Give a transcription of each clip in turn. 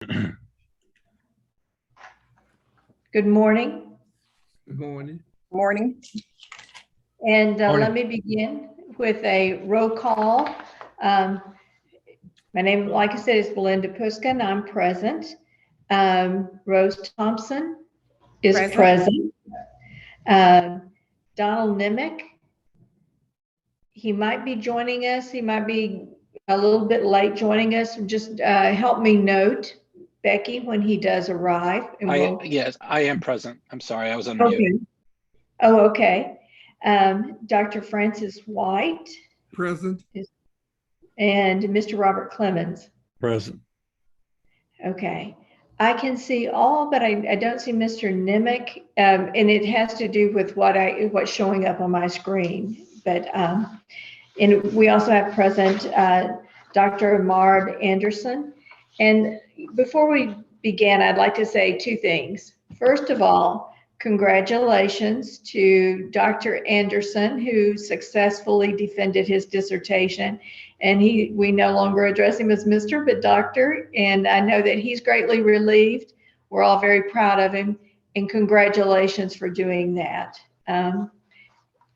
Good morning. Good morning. Morning. And Morning. let me begin with a roll call. My name, like I said, is Belinda Puska, I'm present. Rose Thompson is present. Donald Nimick, he might be joining us. He might be a little bit late joining us. Just help me note, Becky, when he does arrive. And Yes, I am present. I'm sorry, I was on mute. Okay. Oh, okay. Dr. Francis White. Present. And Mr. Robert Clemens. Present. Okay. I can see all, but I don't see Mr. Nimick, and it has to do with what's showing up on my screen. But and we also have present Dr. Mard Anderson. And before we begin, I'd like to say two things. First of all, congratulations to Dr. Anderson, who successfully defended his dissertation. And we no longer address him as Mr., but Doctor. And I know that he's greatly relieved. We're all very proud of him. And congratulations for doing that. And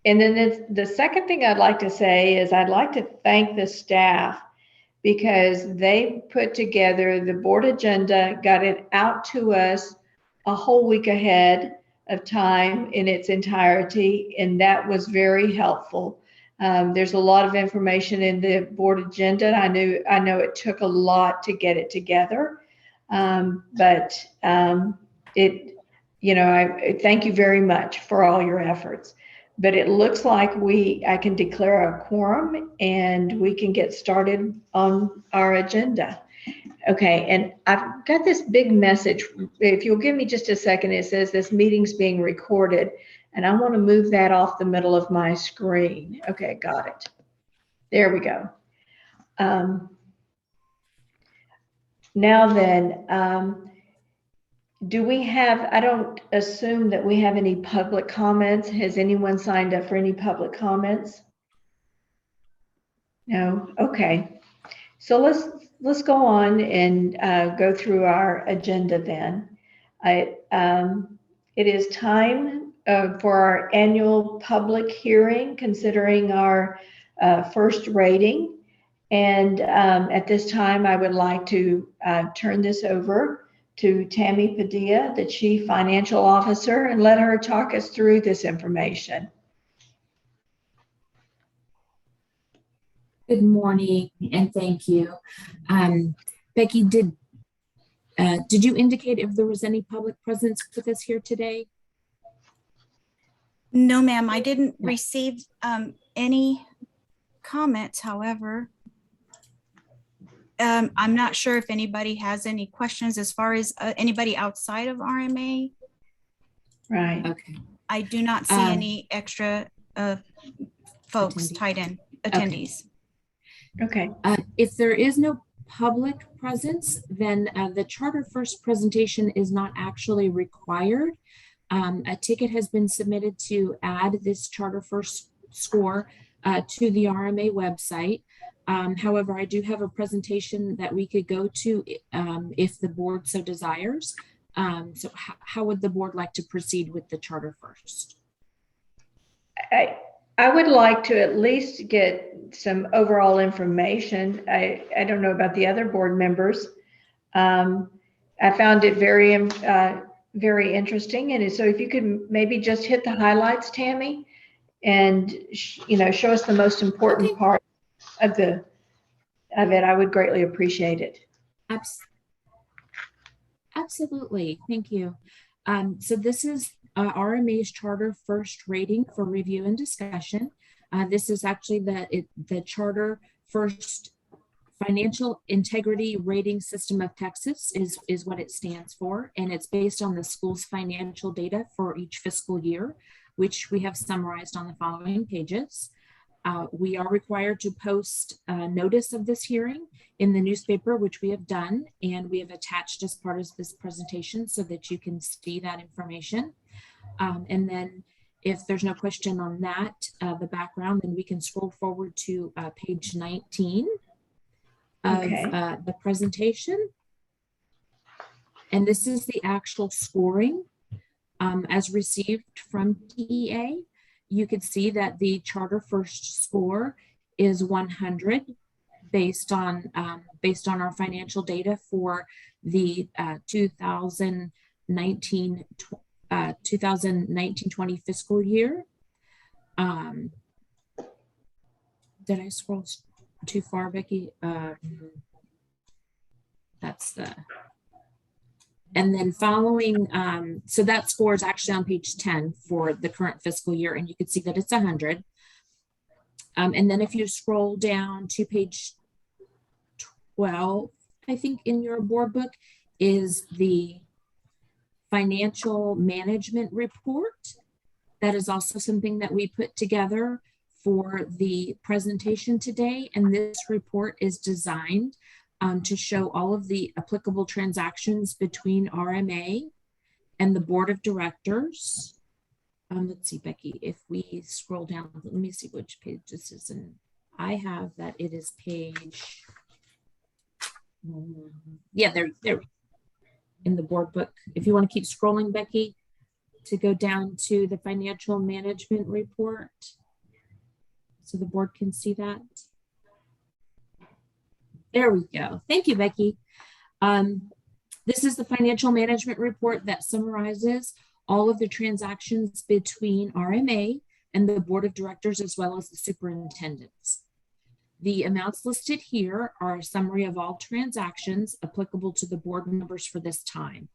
then the second thing I'd like to say is I'd like to thank the staff because they put together the board agenda, got it out to us a whole week ahead of time in its entirety, and that was very helpful. There's a lot of information in the board agenda. I know it took a lot to get it together, but I thank you very much for all your efforts. But it looks like I can declare a quorum and we can get started on our agenda. Okay, and I've got this big message. If you'll give me just a second, it says this meeting's being recorded, and I want to move that off the middle of my screen. Okay, got it. There we go. Now then, do we have, I don't assume that we have any public comments. Has anyone signed up for any public comments? No, okay. So let's go on and go through our agenda then. It is time for our annual public hearing considering our first rating. And at this time, I would like to turn this over to Tammy Padilla, the Chief Financial Officer, and let her talk us through this information. Good morning, and thank you. Becky, did you indicate if there was any public presence with us here today? No, ma'am, I didn't receive any comments. However, I'm not sure if anybody has any questions as far as anybody outside of RMA. Right. Okay. I do not see any extra folks tied in, attendees. Okay. If there is no public presence, then the Charter First presentation is not actually required. A ticket has been submitted to add this Charter First score to the RMA website. However, I do have a presentation that we could go to if the board so desires. So how would the board like to proceed with the Charter First? I would like to at least get some overall information. I don't know about the other board members. I found it very interesting. And so if you could maybe just hit the highlights, Tammy, and show us the most important part of it, I would greatly appreciate it. Absolutely, thank you. So this is RMA's Charter First rating for review and discussion. This is actually the Charter First Financial Integrity Rating System of Texas is what it stands for, and it's based on the school's financial data for each fiscal year, which we have summarized on the following pages. We are required to post a notice of this hearing in the newspaper, which we have done, and we have attached as part of this presentation so that you can see that information. And then if there's no question on that, the background, then we can scroll forward to page 19 of the presentation. And this is the actual scoring as received from TEA. You could see that the Charter First score is 100 based on our financial data for the 2019-20 fiscal year. Did I scroll too far, Becky? That's the, and then following, so that score is actually on page 10 for the current fiscal year, and you can see that it's 100. And then if you scroll down to page 12, I think in your board book is the financial management report. That is also something that we put together for the presentation today. And this report is designed to show all of the applicable transactions between RMA and the board of directors. Let's see, Becky, if we scroll down, let me see which page this is in. I have that it is page, yeah, there in the board book. If you want to keep scrolling, Becky, to go down to the financial management report so the board can see that. There we go. Thank you, Becky. This is the financial management report that summarizes all of the transactions between RMA and the board of directors, as well as the superintendents. The amounts listed here are a summary of all transactions applicable to the board members for this time.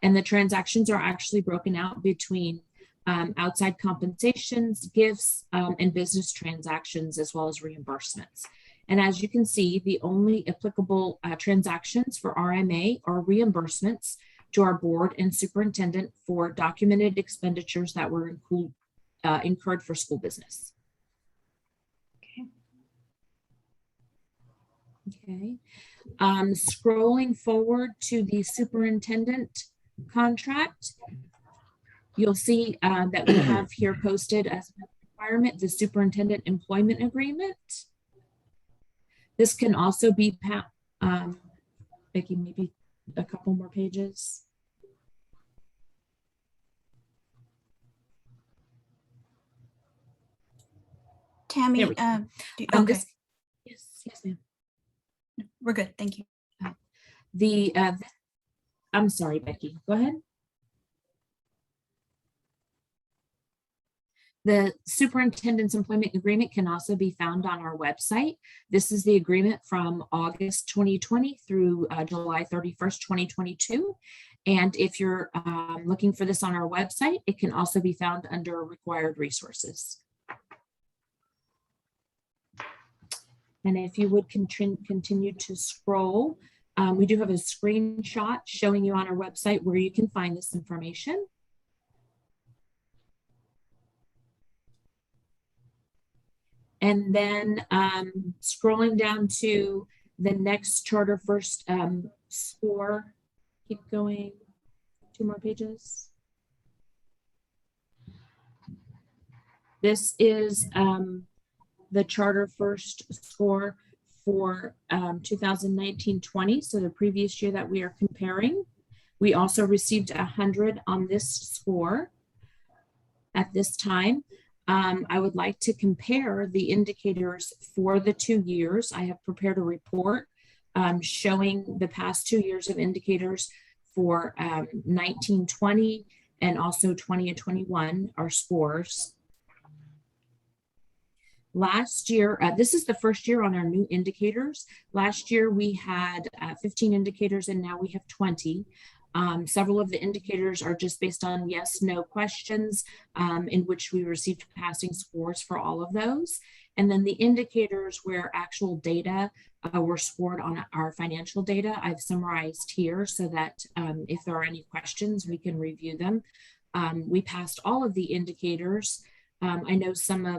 And the transactions are actually broken out between outside compensations, gifts, and business transactions, as well as reimbursements. And as you can see, the only applicable transactions for RMA are reimbursements to our board and superintendent for documented expenditures that were incurred for school business. Okay. Scrolling forward to the superintendent contract, you'll see that we have here posted as a requirement the superintendent employment agreement. This can also be, Becky, maybe a couple more pages. Tammy, okay. Yes, ma'am. We're good. Thank you. I'm sorry, Becky, go ahead. The superintendent's employment agreement can also be found on our website. This is the agreement from August 2020 through July 31st, 2022. And if you're looking for this on our website, it can also be found under required resources. And if you would continue to scroll, we do have a screenshot showing you on our website where you can find this information. And then scrolling down to the next Charter First score, keep going, 2 more pages. This is the Charter First score for 2019-20, so the previous year that we are comparing. We also received 100 on this score at this time. I would like to compare the indicators for the 2 years. I have prepared a report showing the past 2 years of indicators for 19-20 and also 20 and 21, our scores. Last year, this is the first year on our new indicators. Last year we had 15 indicators and now we have 20. Several of the indicators are just based on yes, no questions in which we received passing scores for all of those. And then the indicators where actual data were scored on our financial data, I've summarized here so that if there are any questions, we can review them. We passed all of the indicators. I know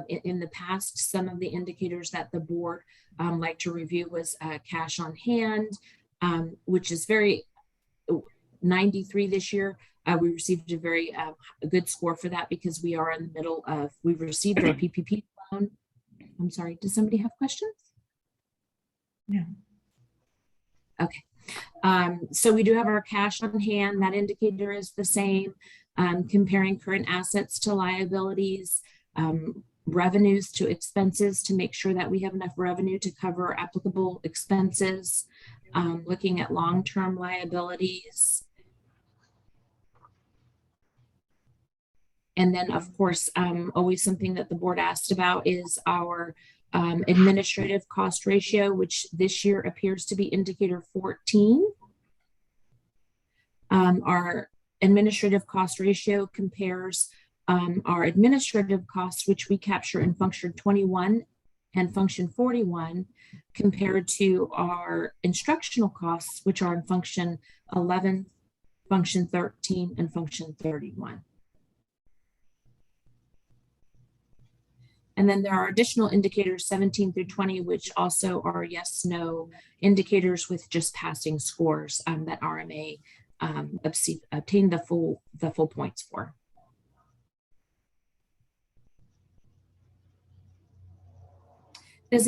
in the past, some of the indicators that the board liked to review was cash on hand, which is very 93 this year. We received a very good score for that because we are in the middle of, we've received our PPP loan. I'm sorry, does somebody have questions? No. Okay. So we do have our cash on hand. That indicator is the same. Comparing current assets to liabilities, revenues to expenses to make sure that we have enough revenue to cover applicable expenses. Looking at long-term liabilities. And then, of course, always something that the board asked about is our administrative cost ratio, which this year appears to be indicator 14. Our administrative cost ratio compares our administrative costs, which we capture in function 21 and function 41, compared to our instructional costs, which are in function 11, function 13, and function 31. And then there are additional indicators 17 through 20, which also are yes, no indicators with just passing scores that RMA obtain the full points for. Does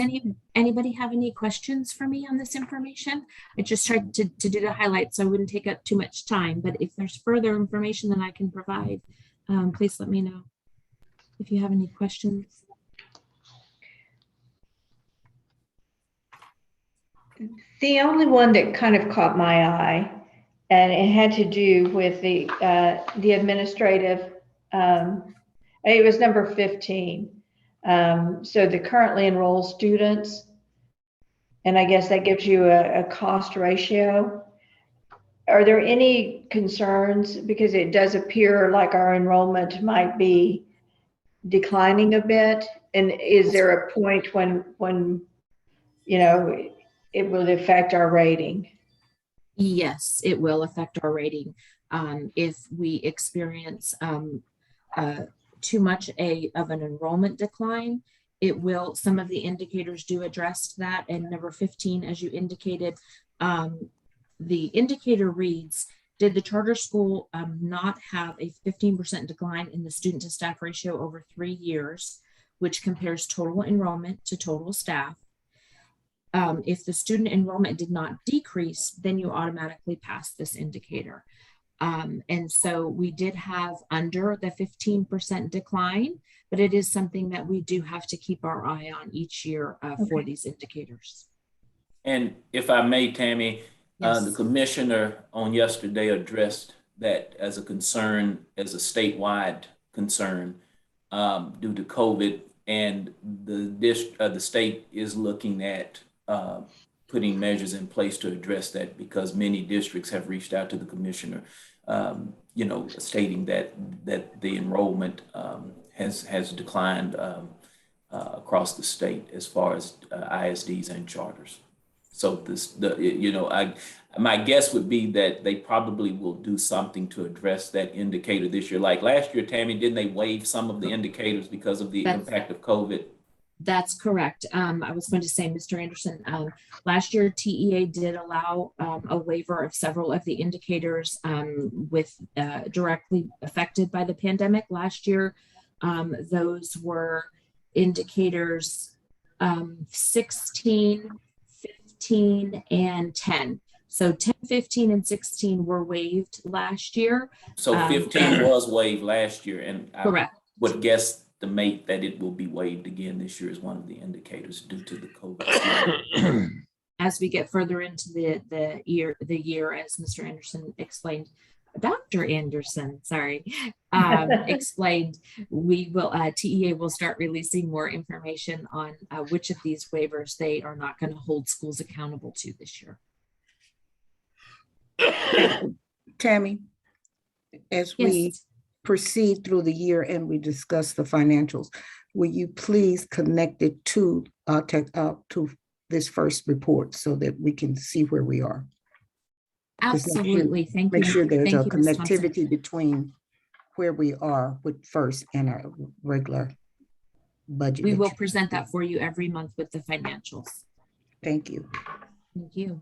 anybody have any questions for me on this information? I just tried to do the highlights so I wouldn't take up too much time, but if there's further information that I can provide, please let me know if you have any questions. The only one that kind of caught my eye, and it had to do with the administrative, it was number 15. So the currently enrolled students, and I guess that gives you a cost ratio. Are there any concerns? Because it does appear like our enrollment might be declining a bit. And is there a point when you know, it will affect our rating? Yes, it will affect our rating. If we experience too much of an enrollment decline, it will, some of the indicators do address that. And number 15, as you indicated, the indicator reads, did the charter school not have a 15% decline in the student to staff ratio over 3 years, which compares total enrollment to total staff? If the student enrollment did not decrease, then you automatically pass this indicator. And so we did have under the 15% decline, but it is something that we do have to keep our eye on each year for these indicators. And if I may, Tammy, Yes. the commissioner on yesterday addressed that as a concern, as a statewide concern due to COVID, and the state is looking at putting measures in place to address that, because many districts have reached out to the commissioner, you know, stating that the enrollment has declined across the state as far as ISDs and charters. So my guess would be that they probably will do something to address that indicator this year. Like last year, Tammy, didn't they waive some of the indicators because of the impact of COVID? That's correct. I was going to say, Mr. Anderson, last year TEA did allow a waiver of several of the indicators with directly affected by the pandemic. Last year, those were indicators 16, 15, and 10. So 10, 15, and 16 were waived last year. So 15 was waived last year, and correct. I would guess the mate that it will be waived again this year is one of the indicators due to the COVID. As we get further into the year, as Mr. Anderson explained, Dr. Anderson, sorry, explained, we will, TEA will start releasing more information on which of these waivers they are not going to hold schools accountable to this year. Tammy, as we proceed through the year and we discuss the financials, will you please connect it to this first report so that we can see where we are? Absolutely. Thank you. Make sure there's Thank a you, Ms. connectivity Thompson. between where we are with first and our regular budget. We will present that for you every month with the financials. Thank you. Thank you.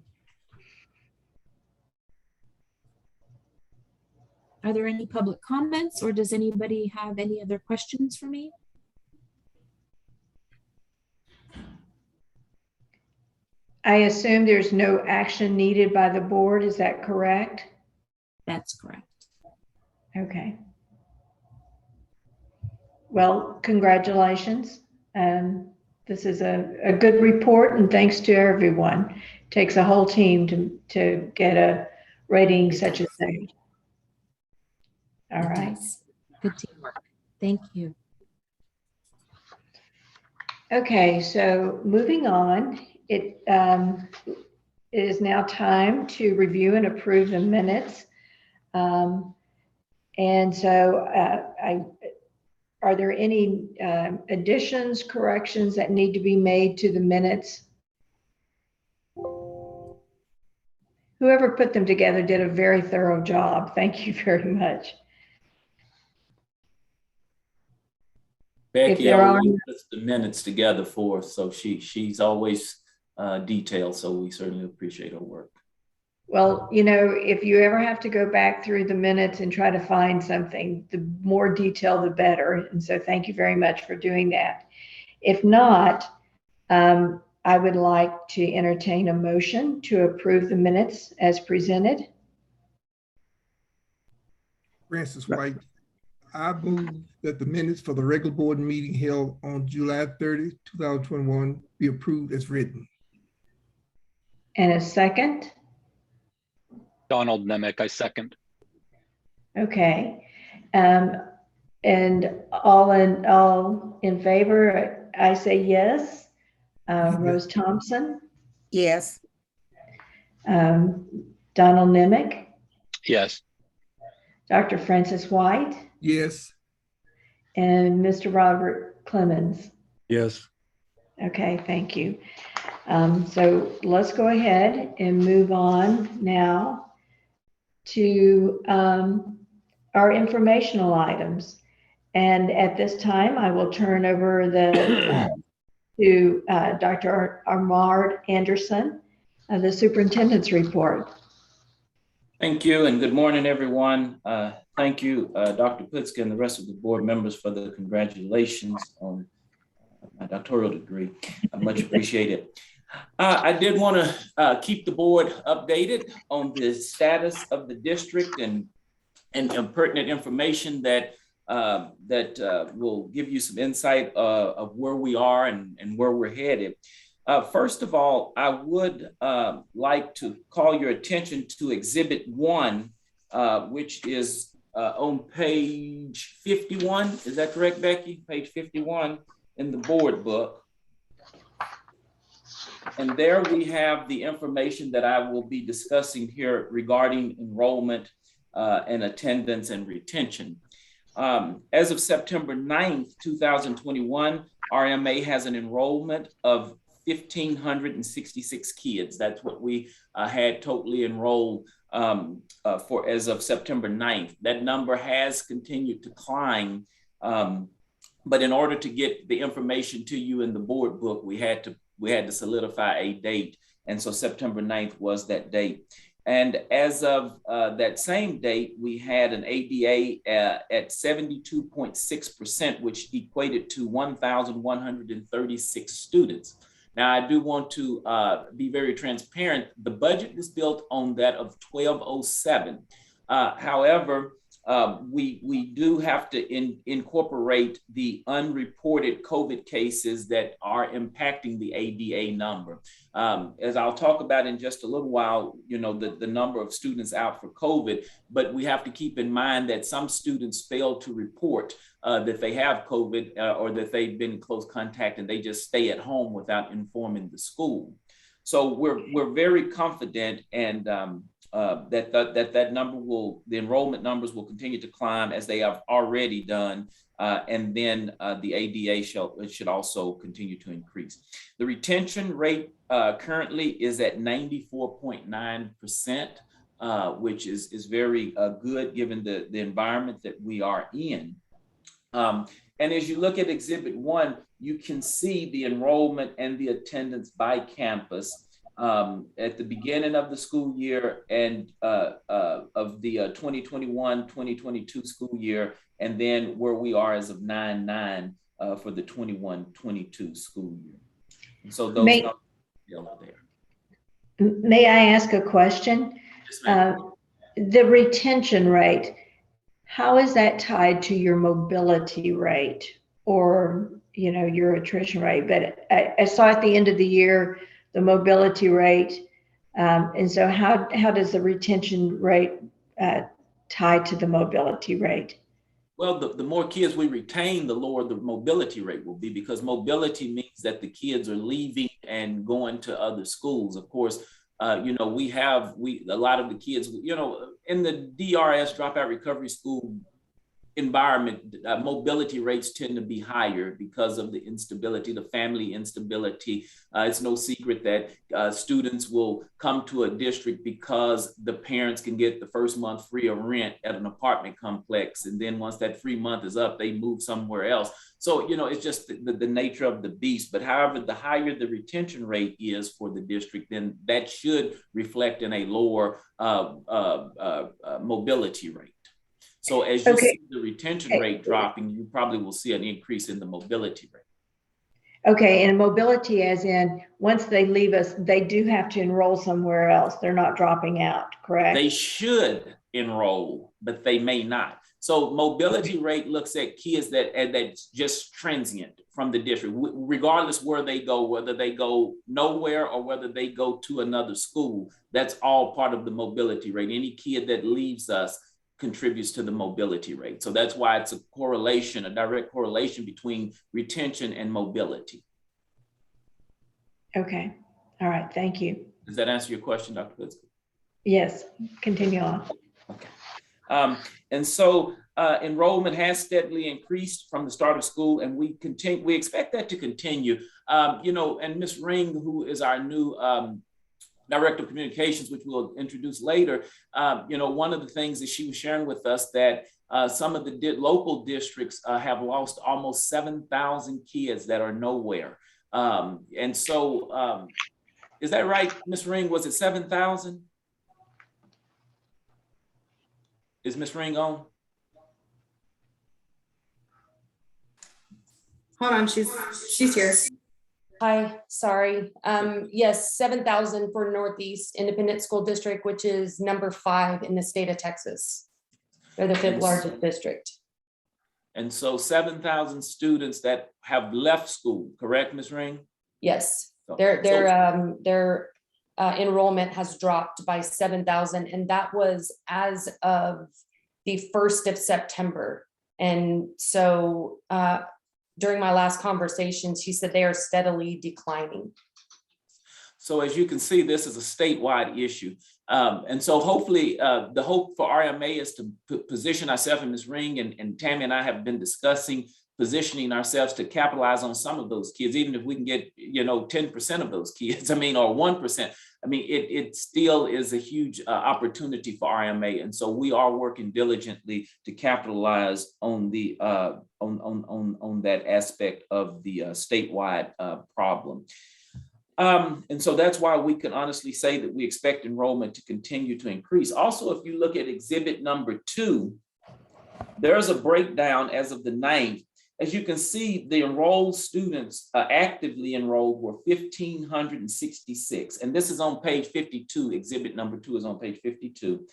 Are there any public comments, or does anybody have any other questions for me? I assume there's no action needed by the board. Is that correct? That's correct. Okay. Well, congratulations. This is a good report, and thanks to everyone. It takes a whole team to get a rating such as that. All It right. does. Good teamwork. Thank you. Okay, so moving on, it is now time to review and approve the minutes. And so are there any additions, corrections that need to be made to the minutes? Whoever put them together did a very thorough job. Thank you very much. Becky there are- always puts the minutes together for us, so she's always detailed, so we certainly appreciate her work. Well, you know, if you ever have to go back through the minutes and try to find something, the more detail, the better. And so thank you very much for doing that. If not, I would like to entertain a motion to approve the minutes as presented. Francis White, I move that the minutes for the regular board meeting held on July 30, 2021 be approved as written. And a second. Donald Nemec, I second. Okay. And all in favor, I say yes. Rose Thompson, Yes. Donald Nemec, Yes. Dr. Francis White, Yes. and Mr. Robert Clemens. Yes. Okay, thank you. So let's go ahead and move on now to our informational items. And at this time, I will turn over to Dr. Armand Anderson, the superintendent's report. Thank you, and good morning, everyone. Thank you, Dr. Putzka and the rest of the board members for the congratulations on my doctoral degree. I much appreciate it. I did want to keep the board updated on the status of the district and pertinent information that will give you some insight of where we are and where we're headed. First of all, I would like to call your attention to Exhibit 1, which is on page 51. Is that correct, Becky? Page 51 in the board book. And there we have the information that I will be discussing here regarding enrollment and attendance and retention. As of September 9th, 2021, RMA has an enrollment of 1,566 kids. That's what we had totally enrolled for as of September 9th. That number has continued to climb, but in order to get the information to you in the board book, we had to solidify a date. And so September 9th was that date. And as of that same date, we had an ADA at 72.6%, which equated to 1,136 students. Now, I do want to be very transparent. The budget was built on that of 1,207. However, we do have to incorporate the unreported COVID cases that are impacting the ADA number. As I'll talk about in just a little while, you know, the number of students out for COVID, but we have to keep in mind that some students fail to report that they have COVID or that they've been in close contact and they just stay at home without informing the school. So we're very confident and that number the enrollment numbers will continue to climb as they have already done. And then the ADA should also continue to increase. The retention rate currently is at 94.9%, which is very good given the environment that we are in. And as you look at Exhibit 1, you can see the enrollment and the attendance by campus at the beginning of the school year and of the 2021-2022 school year, and then where we are as of 9/9 for the 21-22 school year. And so those numbers are there. May I ask a question? Yes, ma'am. The retention rate, how is that tied to your mobility rate or, your attrition rate? But I saw at the end of the year, the mobility rate. And so how does the retention rate tie to the mobility rate? Well, the more kids we retain, the lower the mobility rate will be, because mobility means that the kids are leaving and going to other schools. Of course, a lot of the kids, in the DRS, Dropout Recovery School environment, mobility rates tend to be higher because of the instability, the family instability. It's no secret that students will come to a district because the parents can get the first month free of rent at an apartment complex. And then once that free month is up, they move somewhere else. So, it's just the nature of the beast. But however, the higher the retention rate is for the district, then that should reflect in a lower mobility rate. So as you see the retention rate dropping, you probably will see an increase in the mobility rate. Okay, and mobility as in, once they leave us, they do have to enroll somewhere else. They're not dropping out, correct? They should enroll, but they may not. So mobility rate looks at kids that's just transient from the district, regardless where they go, whether they go nowhere or whether they go to another school. That's all part of the mobility rate. Any kid that leaves us contributes to the mobility rate. So that's why it's a direct correlation between retention and mobility. Okay. All right. Thank you. Does that answer your question, Dr. Blitzky? Yes. Continue on. Okay. And so enrollment has steadily increased from the start of school, and we expect that to continue. And Ms. Ring, who is our new Director of Communications, which we'll introduce later, one of the things that she was sharing with us that some of the local districts have lost almost 7,000 kids that are nowhere. And so, is that right, Ms. Ring? Was it 7,000? Is Ms. Ring on? Hold on, she's here. Hi, sorry. Yes, 7,000 for Northeast Independent School District, which is number 5 in the state of Texas. They're the 5th largest district. And so 7,000 students that have left school, correct, Ms. Ring? Yes, their enrollment has dropped by 7,000, and that was as of the 1st of September. And so during my last conversation, she said they are steadily declining. So as you can see, this is a statewide issue. And so hopefully the hope for RMA is to position ourselves, and Ms. Ring and Tammy and I have been discussing positioning ourselves to capitalize on some of those kids, even if we can get, 10% of those kids, or 1%. It still is a huge opportunity for RMA. And so we are working diligently to capitalize on the on that aspect of the statewide problem. And so that's why we can honestly say that we expect enrollment to continue to increase. Also, if you look at exhibit number 2, there's a breakdown as of the 9th. As you can see, the enrolled students actively enrolled were 1,566. And this is on page 52. Exhibit number 2 is on page 52.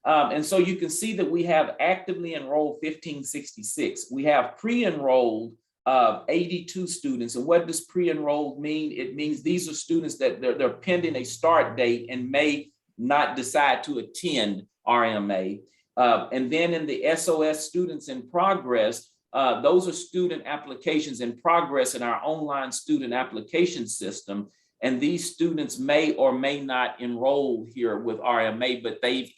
And so you can see that we have actively enrolled 1,566. We have pre-enrolled 82 students. And what does pre-enrolled mean? It means these are students that they're pending a start date and may not decide to attend RMA. And then in the SOS students in progress, those are student applications in progress in our online student application system. And these students may or may not enroll here with RMA, but they've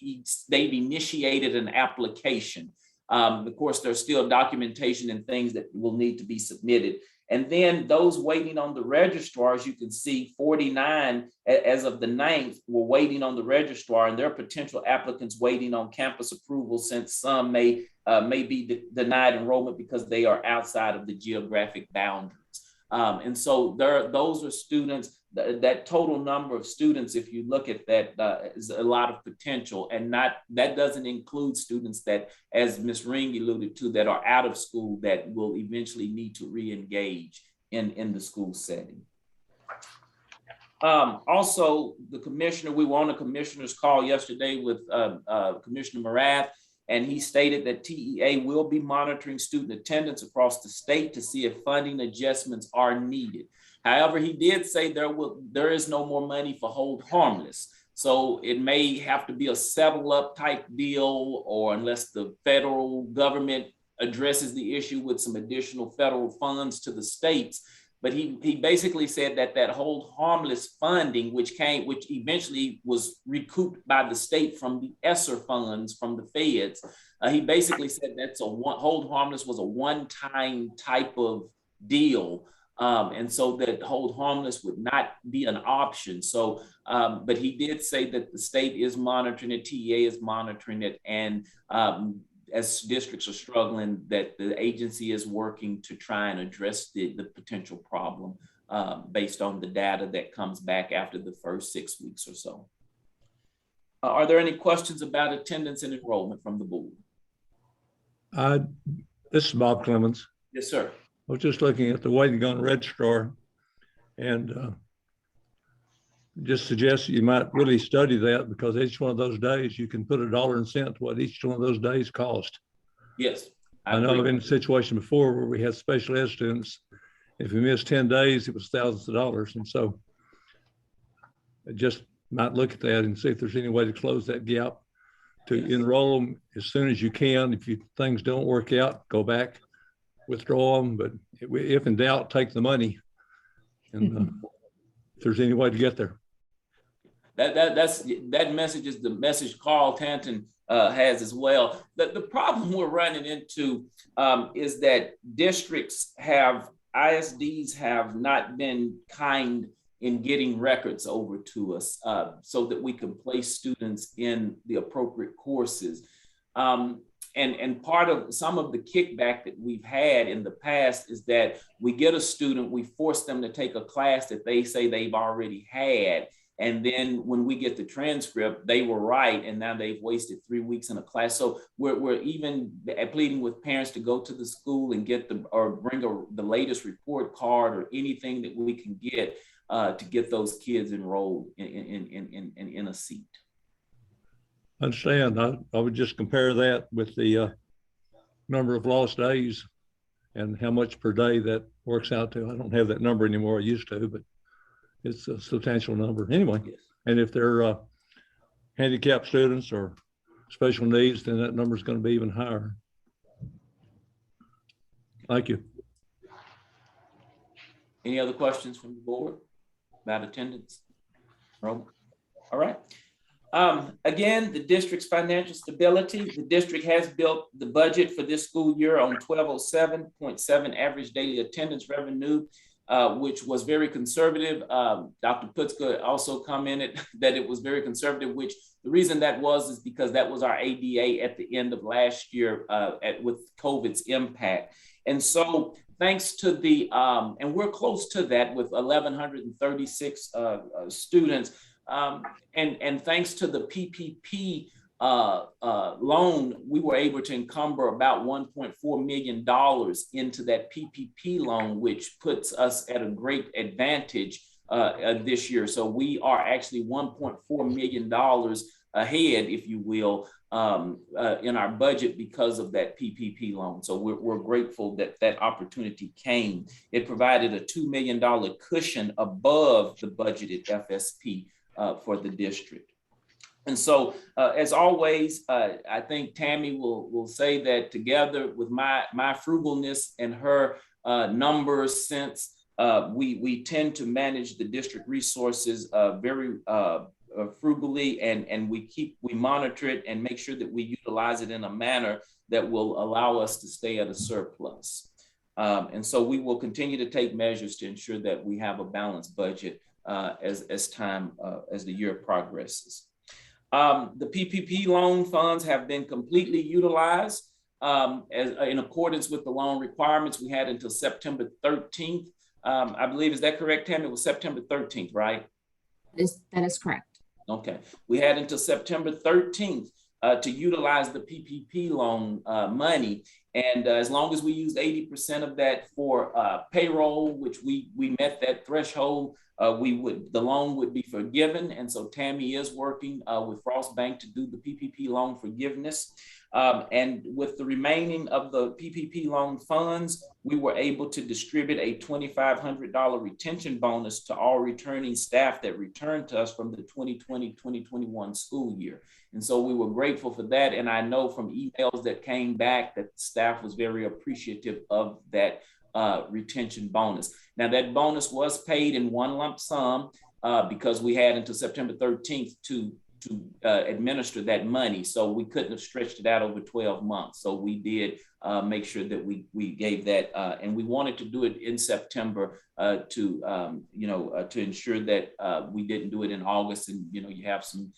initiated an application. Of course, there's still documentation and things that will need to be submitted. And then those waiting on the registrar, as you can see, 49 as of the 9th were waiting on the registrar, and there are potential applicants waiting on campus approval, since some may be denied enrollment because they are outside of the geographic boundaries. And so those are students, that total number of students, if you look at that, is a lot of potential, and that doesn't include students that, as Ms. Ring alluded to, that are out of school that will eventually need to re-engage in the school setting. Also, the commissioner, we were on a commissioner's call yesterday with Commissioner Morath, and he stated that TEA will be monitoring student attendance across the state to see if funding adjustments are needed. However, he did say there is no more money for hold harmless. So it may have to be a settle up type deal, or unless the federal government addresses the issue with some additional federal funds to the states. But he basically said that hold harmless funding, which eventually was recouped by the state from the ESSER funds from the feds. He basically said hold harmless was a one-time type of deal. And so that hold harmless would not be an option. So, but he did say that the state is monitoring it, TEA is monitoring it, and as districts are struggling, that the agency is working to try and address the potential problem based on the data that comes back after the first 6 weeks or so. Are there any questions about attendance and enrollment from the board? This is Bob Clemens. Yes, sir. I was just looking at the Weighted Gun registrar, and just suggest you might really study that, because each one of those days you can put $1 and cent to what each one of those days cost. Yes. I know I've been in a situation before where we had special ed students. If we missed 10 days, it was thousands of dollars. And so I just might look at that and see if there's any way to close that gap, to enroll them as soon as you can. If things don't work out, go back, withdraw them. But if in doubt, take the money. And if there's any way to get there. That message is the message Carl Tanton has as well. The problem we're running into is that ISDs have not been kind in getting records over to us so that we can place students in the appropriate courses. And part of some of the kickback that we've had in the past is that we get a student, we force them to take a class that they say they've already had. And then when we get the transcript, they were right, and now they've wasted 3 weeks in a class. So we're even pleading with parents to go to the school and get bring the latest report card or anything that we can get to get those kids enrolled in a seat. I understand. I would just compare that with the number of lost days and how much per day that works out to. I don't have that number anymore. I used to, but it's a substantial number anyway. Yes. And if they're handicapped students or special needs, then that number is going to be even higher. Thank you. Any other questions from the board about attendance? All right. Again, the district's financial stability. The district has built the budget for this school year on 1207.7 average daily attendance revenue, which was very conservative. Dr. Putzka also commented that it was very conservative, which the reason that is because that was our ADA at the end of last year with COVID's impact. And so thanks to and we're close to that with 1,136 students. And thanks to the PPP loan, we were able to encumber about $1.4 million into that PPP loan, which puts us at a great advantage this year. So we are actually $1.4 million ahead, if you will, in our budget because of that PPP loan. So we're grateful that that opportunity came. It provided a $2 million cushion above the budgeted FSP for the district. And so, as always, I think Tammy will say that together with my frugalness and her numbers, since we tend to manage the district resources very frugally, and we monitor it and make sure that we utilize it in a manner that will allow us to stay at a surplus. And so we will continue to take measures to ensure that we have a balanced budget as the year progresses. The PPP loan funds have been completely utilized in accordance with the loan requirements. We had until September 13th. I believe, is that correct, Tammy? It was September 13th, right? That is correct. Okay, we had until September 13th to utilize the PPP loan money. And as long as we used 80% of that for payroll, which we met that threshold, the loan would be forgiven. And so Tammy is working with Frost Bank to do the PPP loan forgiveness. And with the remaining of the PPP loan funds, we were able to distribute a $2,500 retention bonus to all returning staff that returned to us from the 2020-2021 school year. And so we were grateful for that. And I know from emails that came back that staff was very appreciative of that retention bonus. Now that bonus was paid in one lump sum because we had until September 13th to administer that money. So we couldn't have stretched it out over 12 months. So we did make sure that we gave that, and we wanted to do it in September to ensure that we didn't do it in August, and you have some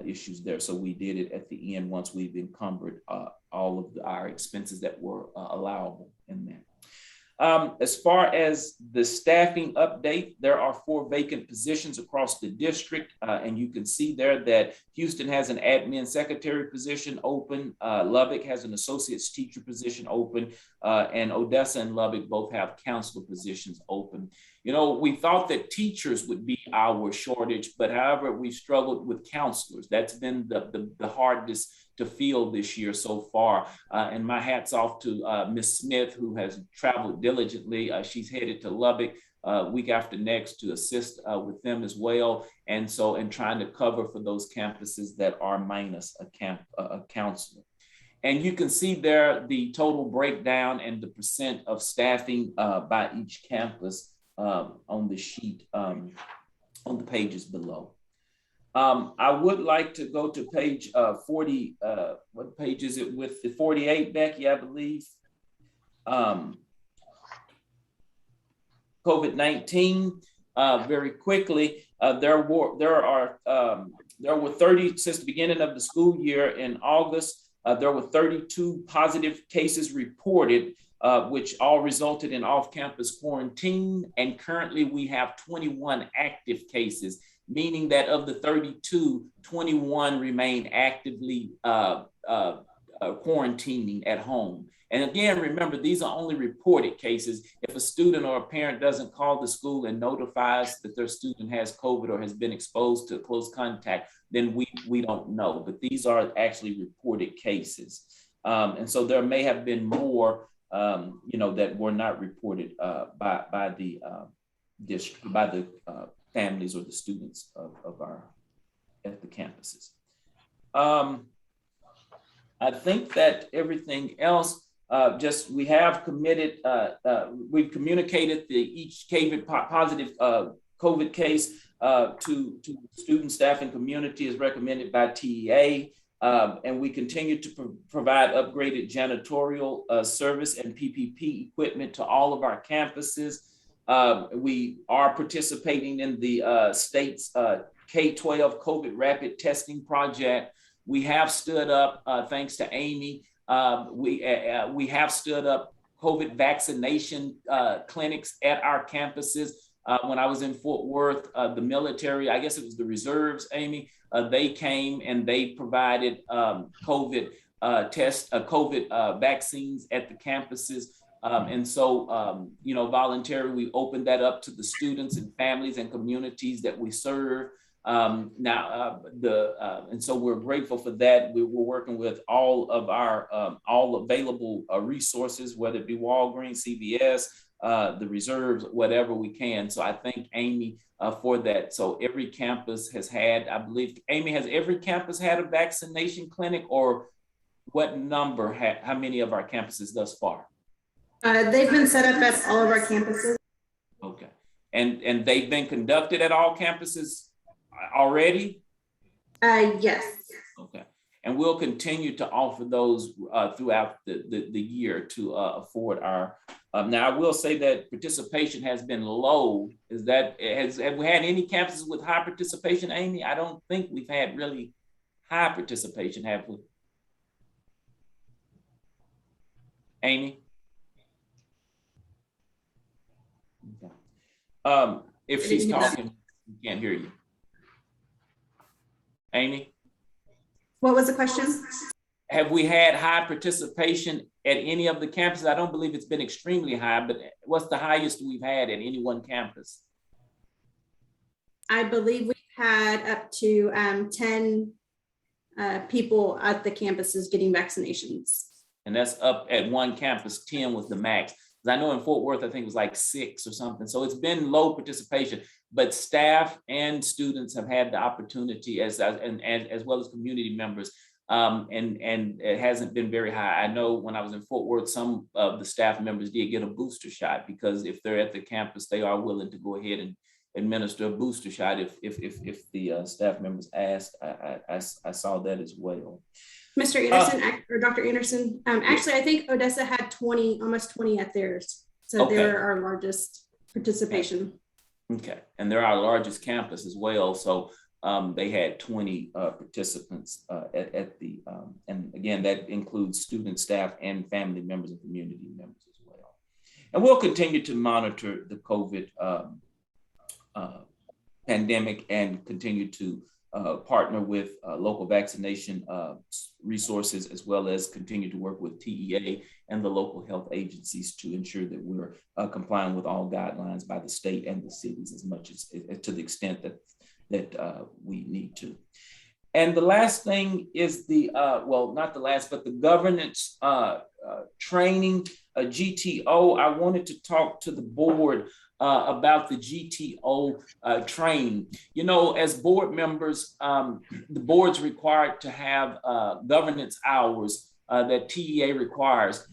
issues there. So we did it at the end once we've encumbered all of our expenses that were allowable in there. As far as the staffing update, there are 4 vacant positions across the district. And you can see there that Houston has an admin secretary position open. Lubbock has an associate's teacher position open. And Odessa and Lubbock both have counselor positions open. We thought that teachers would be our shortage, but however, we struggled with counselors. That's been the hardest to fill this year so far. And my hat's off to Ms. Smith, who has traveled diligently. She's headed to Lubbock week after next to assist with them as well. And trying to cover for those campuses that are minus a counselor. And you can see there the total breakdown and the percent of staffing by each campus on the sheet on the pages below. I would like to go to page 40. What page is it with the 48, Becky, I believe? COVID-19. Very quickly, there were 30 since the beginning of the school year in August. There were 32 positive cases reported, which all resulted in off-campus quarantine. And currently we have 21 active cases, meaning that of the 32, 21 remain actively quarantining at home. And again, remember, these are only reported cases. If a student or a parent doesn't call the school and notifies that their student has COVID or has been exposed to close contact, then we don't know. But these are actually reported cases. And so there may have been more, that were not reported by the district, by the families or the students at the campuses. I think that everything else, we have committed, we've communicated each positive COVID case to student, staff, and community as recommended by TEA. And we continue to provide upgraded janitorial service and PPP equipment to all of our campuses. We are participating in the state's K-12 COVID rapid testing project. We have stood up, thanks to Amy, we have stood up COVID vaccination clinics at our campuses. When I was in Fort Worth, the military, I guess it was the reserves, Amy, they came and they provided COVID vaccines at the campuses. Voluntarily, we opened that up to the students and families and communities that we serve. And so we're grateful for that. We're working with all of our all available resources, whether it be Walgreens, CVS, the reserves, whatever we can. So I thank Amy for that. So every campus has had, I believe, Amy, has every campus had a vaccination clinic, or what number, how many of our campuses thus far? They've been set up at all of our campuses. Okay. And they've been conducted at all campuses already? Yes. Okay. And we'll continue to offer those throughout the year to afford our, now I will say that participation has been low. Have we had any campuses with high participation, Amy? I don't think we've had really high participation, have we? Amy? Okay. If she's talking, we can't hear you. Amy? What was the question? have we had high participation at any of the campuses? I don't believe it's been extremely high, but what's the highest we've had at any one campus? I believe we've had up to 10 people at the campuses getting vaccinations. And that's up at one campus, 10 was the max. I know in Fort Worth, I think it was like 6 or something. So it's been low participation, but staff and students have had the opportunity as well as community members. And it hasn't been very high. I know when I was in Fort Worth, some of the staff members did get a booster shot because if they're at the campus, they are willing to go ahead and administer a booster shot if the staff members asked. I saw that as well. Mr. Anderson, or Dr. Anderson, actually, I think Odessa had 20, almost 20 at theirs. So Okay. they're our largest participation. Okay, and they're our largest campus as well. So they had 20 participants at the, and again, that includes student, staff, and family members and community members as well. And we'll continue to monitor the COVID pandemic and continue to partner with local vaccination resources, as well as continue to work with TEA and the local health agencies to ensure that we're complying with all guidelines by the state and the cities as much as to the extent that we need to. And the last thing is the, well, not the last, but the governance training, GTO. I wanted to talk to the board about the GTO training. You know, as board members, the board's required to have governance hours that TEA requires.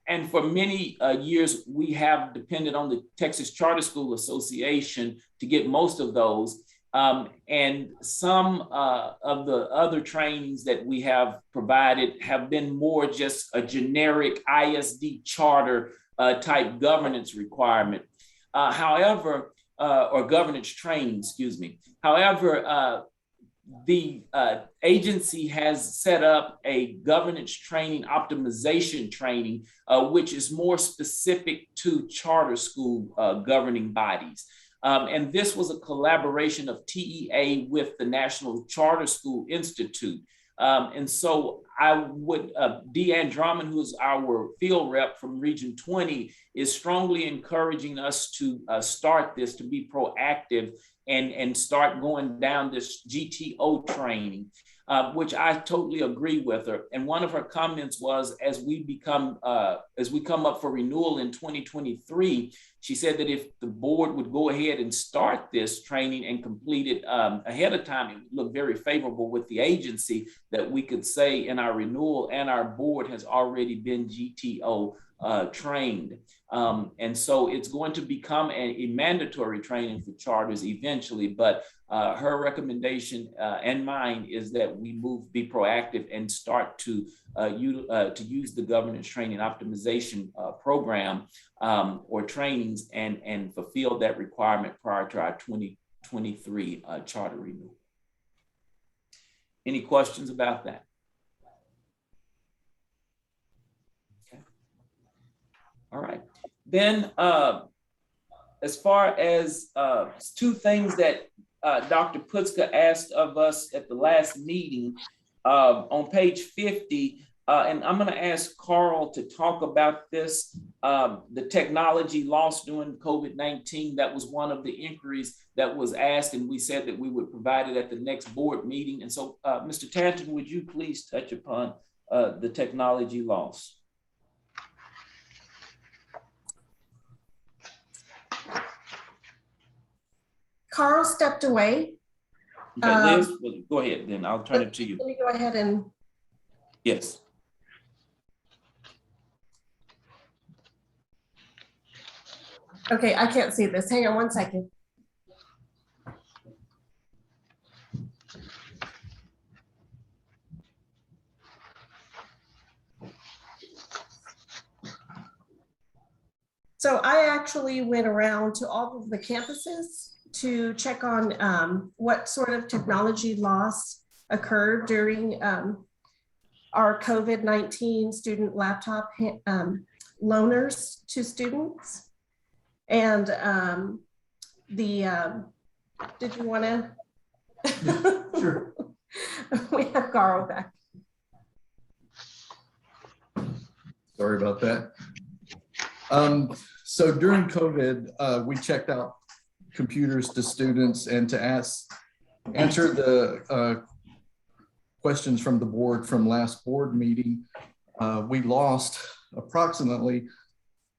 And for many years, we have depended on the Texas Charter School Association to get most of those. And some of the other trainings that we have provided have been more just a generic ISD charter type governance requirement. However, or governance training, excuse me. However, the agency has set up a governance training optimization training, which is more specific to charter school governing bodies. And this was a collaboration of TEA with the National Charter School Institute. And so I would, Deanne Drummond, who is our field rep from Region 20, is strongly encouraging us to start this, to be proactive and start going down this GTO training, which I totally agree with her. And one of her comments was, as we come up for renewal in 2023, she said that if the board would go ahead and start this training and complete it ahead of time, it would look very favorable with the agency, that we could say in our renewal and our board has already been GTO trained. And so it's going to become a mandatory training for charters eventually, but her recommendation and mine is that we be proactive and start to use the governance training optimization program or trainings and fulfill that requirement prior to our 2023 charter renewal. Any questions about that? Okay. All right. Then as far as two things that Dr. Putzka asked of us at the last meeting, on page 50, and I'm going to ask Carl to talk about this, the technology loss during COVID-19. That was one of the inquiries that was asked, and we said that we would provide it at the next board meeting. And so, Mr. Tanton, would you please touch upon the technology loss? Carl stepped away. Okay, Liz, well, go ahead, then I'll turn it to you. Let me go ahead and. Yes. Okay, I can't see this. Hang on one second. So I actually went around to all of the campuses to check on what sort of technology loss occurred during our COVID-19 student laptop loaners to students. And did you want to? Sure. We have Carl back. Sorry about that. So during COVID, we checked out computers to students and to answer the questions from the board from last board meeting. We lost approximately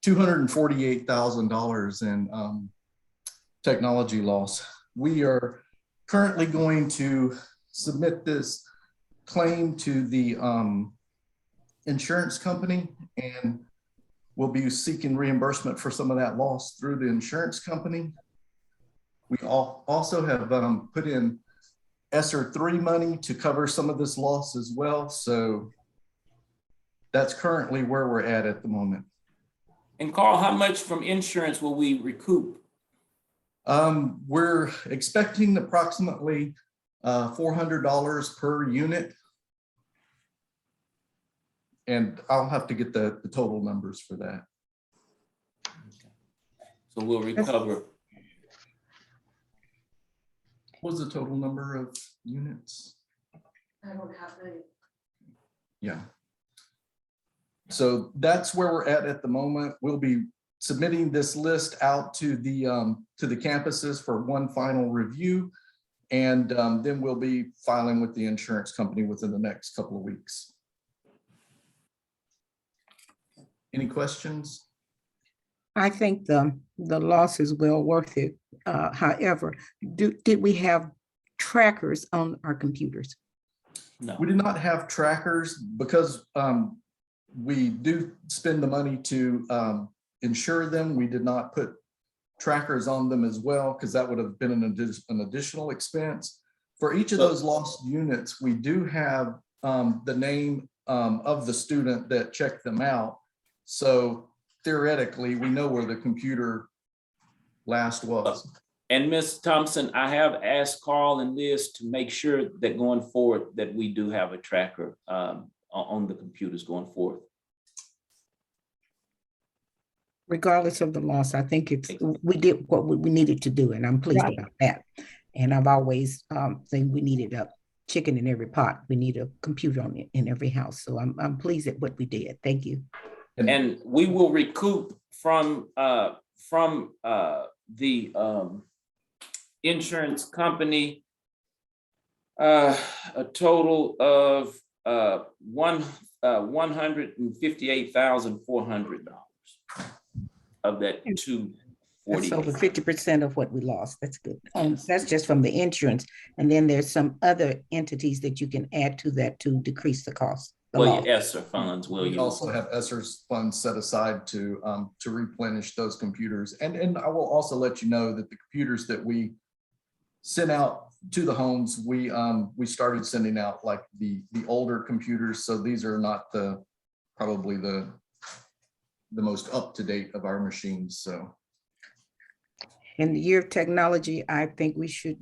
$248,000 in technology loss. We are currently going to submit this claim to the insurance company, and we'll be seeking reimbursement for some of that loss through the insurance company. We also have put in ESSER 3 money to cover some of this loss as well. So that's currently where we're at the moment. And Carl, how much from insurance will we recoup? We're expecting approximately $400 per unit. And I'll have to get the total numbers for that. So we'll recover. What was the total number of units? I don't have any. Yeah. So that's where we're at the moment. We'll be submitting this list out to the campuses for one final review. And then we'll be filing with the insurance company within the next couple of weeks. Any questions? I think the loss is well worth it. However, did we have trackers on our computers? No. We did not have trackers because we do spend the money to insure them. We did not put trackers on them as well because that would have been an additional expense. For each of those lost units, we do have the name of the student that checked them out. So theoretically, we know where the computer last was. And Ms. Thompson, I have asked Carl and Liz to make sure that going forward that we do have a tracker on the computers going forward. Regardless of the loss, I think we did what we needed to do, and I'm pleased about that. And I've always said we needed a chicken in every pot. We need a computer in every house. So I'm pleased at what we did. Thank you. And we will recoup from the insurance company a total of $158,400 of that $248,000. That's over 50% of what we lost. That's good. That's just from the insurance. And then there's some other entities that you can add to that to decrease the cost. Well, your ESSER funds will we also have ESSER's funds set aside to replenish those computers. And I will also let you know that the computers that we sent out to the homes, we started sending out like the older computers. So these are not probably the most up to date of our machines. So in the year of technology, I think we should,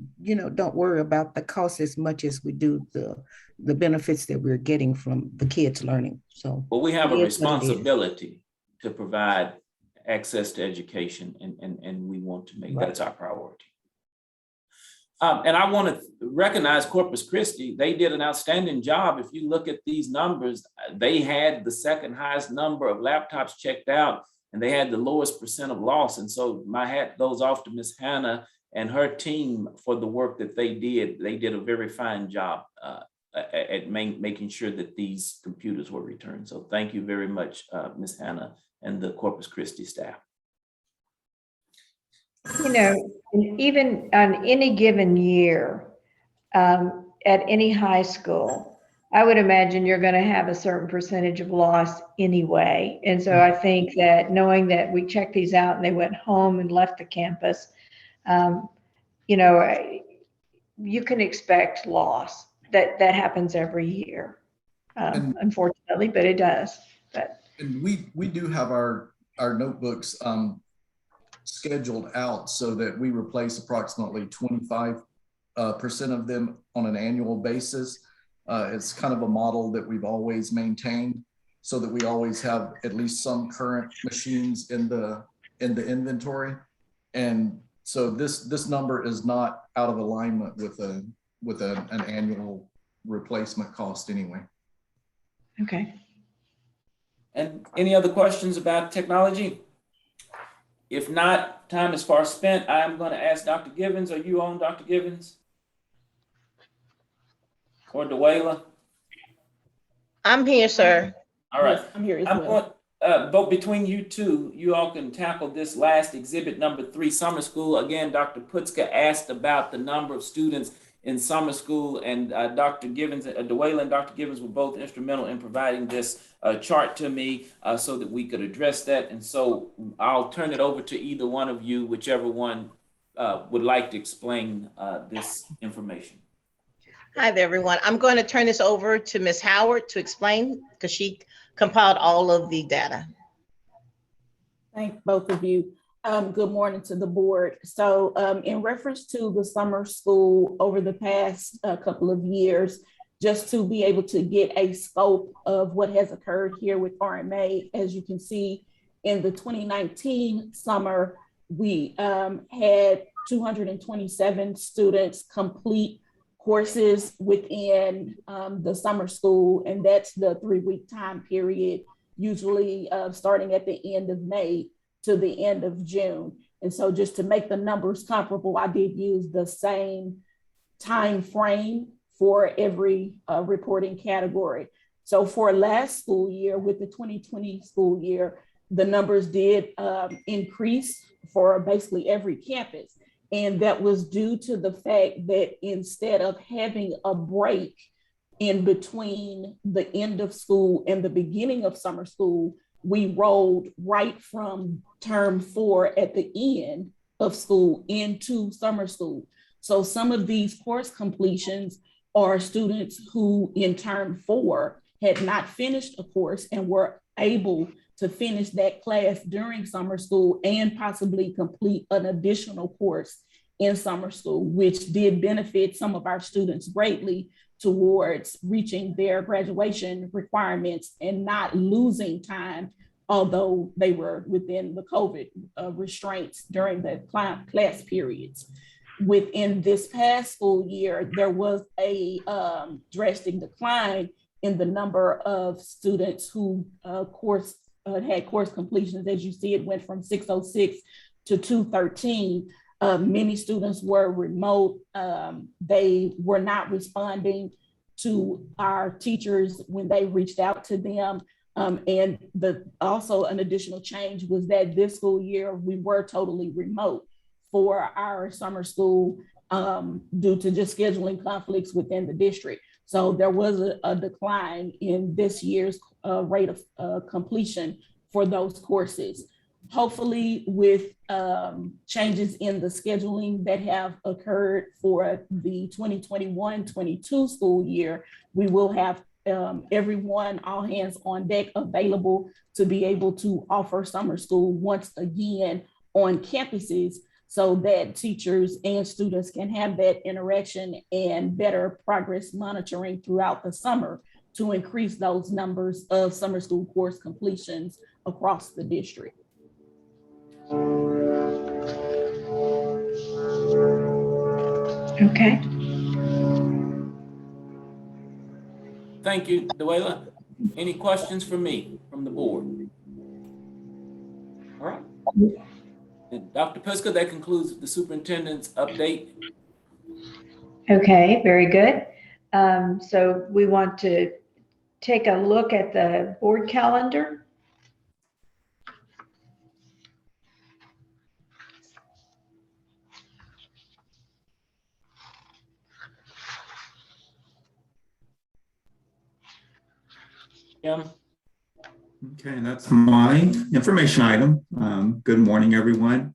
don't worry about the cost as much as we do the benefits that we're getting from the kids learning. So, well, we have a responsibility to provide access to education, and we want to make that's our priority. And I want to recognize Corpus Christi. They did an outstanding job. If you look at these numbers, they had the second highest number of laptops checked out, and they had the lowest percent of loss. And so my hat goes off to Ms. Hannah and her team for the work that they did. They did a very fine job at making sure that these computers were returned. So thank you very much, Ms. Hannah and the Corpus Christi staff. Even on any given year, at any high school, I would imagine you're going to have a certain percentage of loss anyway. And so I think that knowing that we checked these out and they went home and left the campus, you can expect loss. That happens every year, unfortunately, but it does. And we do have our notebooks scheduled out so that we replace approximately 25% of them on an annual basis. It's kind of a model that we've always maintained so that we always have at least some current machines in the inventory. And so this number is not out of alignment with an annual replacement cost anyway. Okay. And any other questions about technology? If not, time is far spent. I'm going to ask Dr. Givens. Are you on, Dr. Givens? Or Dwayla? I'm here, sir. All right. Yes, I'm here as I'm well. going, vote between you two. You all can tackle this last exhibit number 3, summer school. Again, Dr. Putzka asked about the number of students in summer school, and Dr. Givens, Dwayla and Dr. Givens were both instrumental in providing this chart to me so that we could address that. And so I'll turn it over to either one of you, whichever one would like to explain this information. Hi there, everyone. I'm going to turn this over to Ms. Howard to explain because she compiled all of the data. Thank both of you. Good morning to the board. So in reference to the summer school over the past couple of years, just to be able to get a scope of what has occurred here with RMA, as you can see in the 2019 summer, we had 227 students complete courses within the summer school, and that's the 3-week time period, usually starting at the end of May to the end of June. And so just to make the numbers comparable, I did use the same time frame for every reporting category. So for last school year, with the 2020 school year, the numbers did increase for basically every campus. And that was due to the fact that instead of having a break in between the end of school and the beginning of summer school, we rolled right from term 4 at the end of school into summer school. So some of these course completions are students who in term 4 had not finished a course and were able to finish that class during summer school and possibly complete an additional course in summer school, which did benefit some of our students greatly towards reaching their graduation requirements and not losing time, although they were within the COVID restraints during the class periods. Within this past school year, there was a drastic decline in the number of students who had course completions. As you see, it went from 606 to 213. Many students were remote. They were not responding to our teachers when they reached out to them. And also an additional change was that this school year, we were totally remote for our summer school due to just scheduling conflicts within the district. So there was a decline in this year's rate of completion for those courses. Hopefully with changes in the scheduling that have occurred for the 2021-22 school year, we will have everyone, all hands on deck, available to be able to offer summer school once again on campuses so that teachers and students can have that interaction and better progress monitoring throughout the summer to increase those numbers of summer school course completions across the district. Okay. Thank you, Dwayla. Any questions for me from the board? All right. And Dr. Putzka, that concludes the superintendent's update. Okay, very good. So we want to take a look at the board calendar. Yeah. Okay, and that's my information item. Good morning, everyone.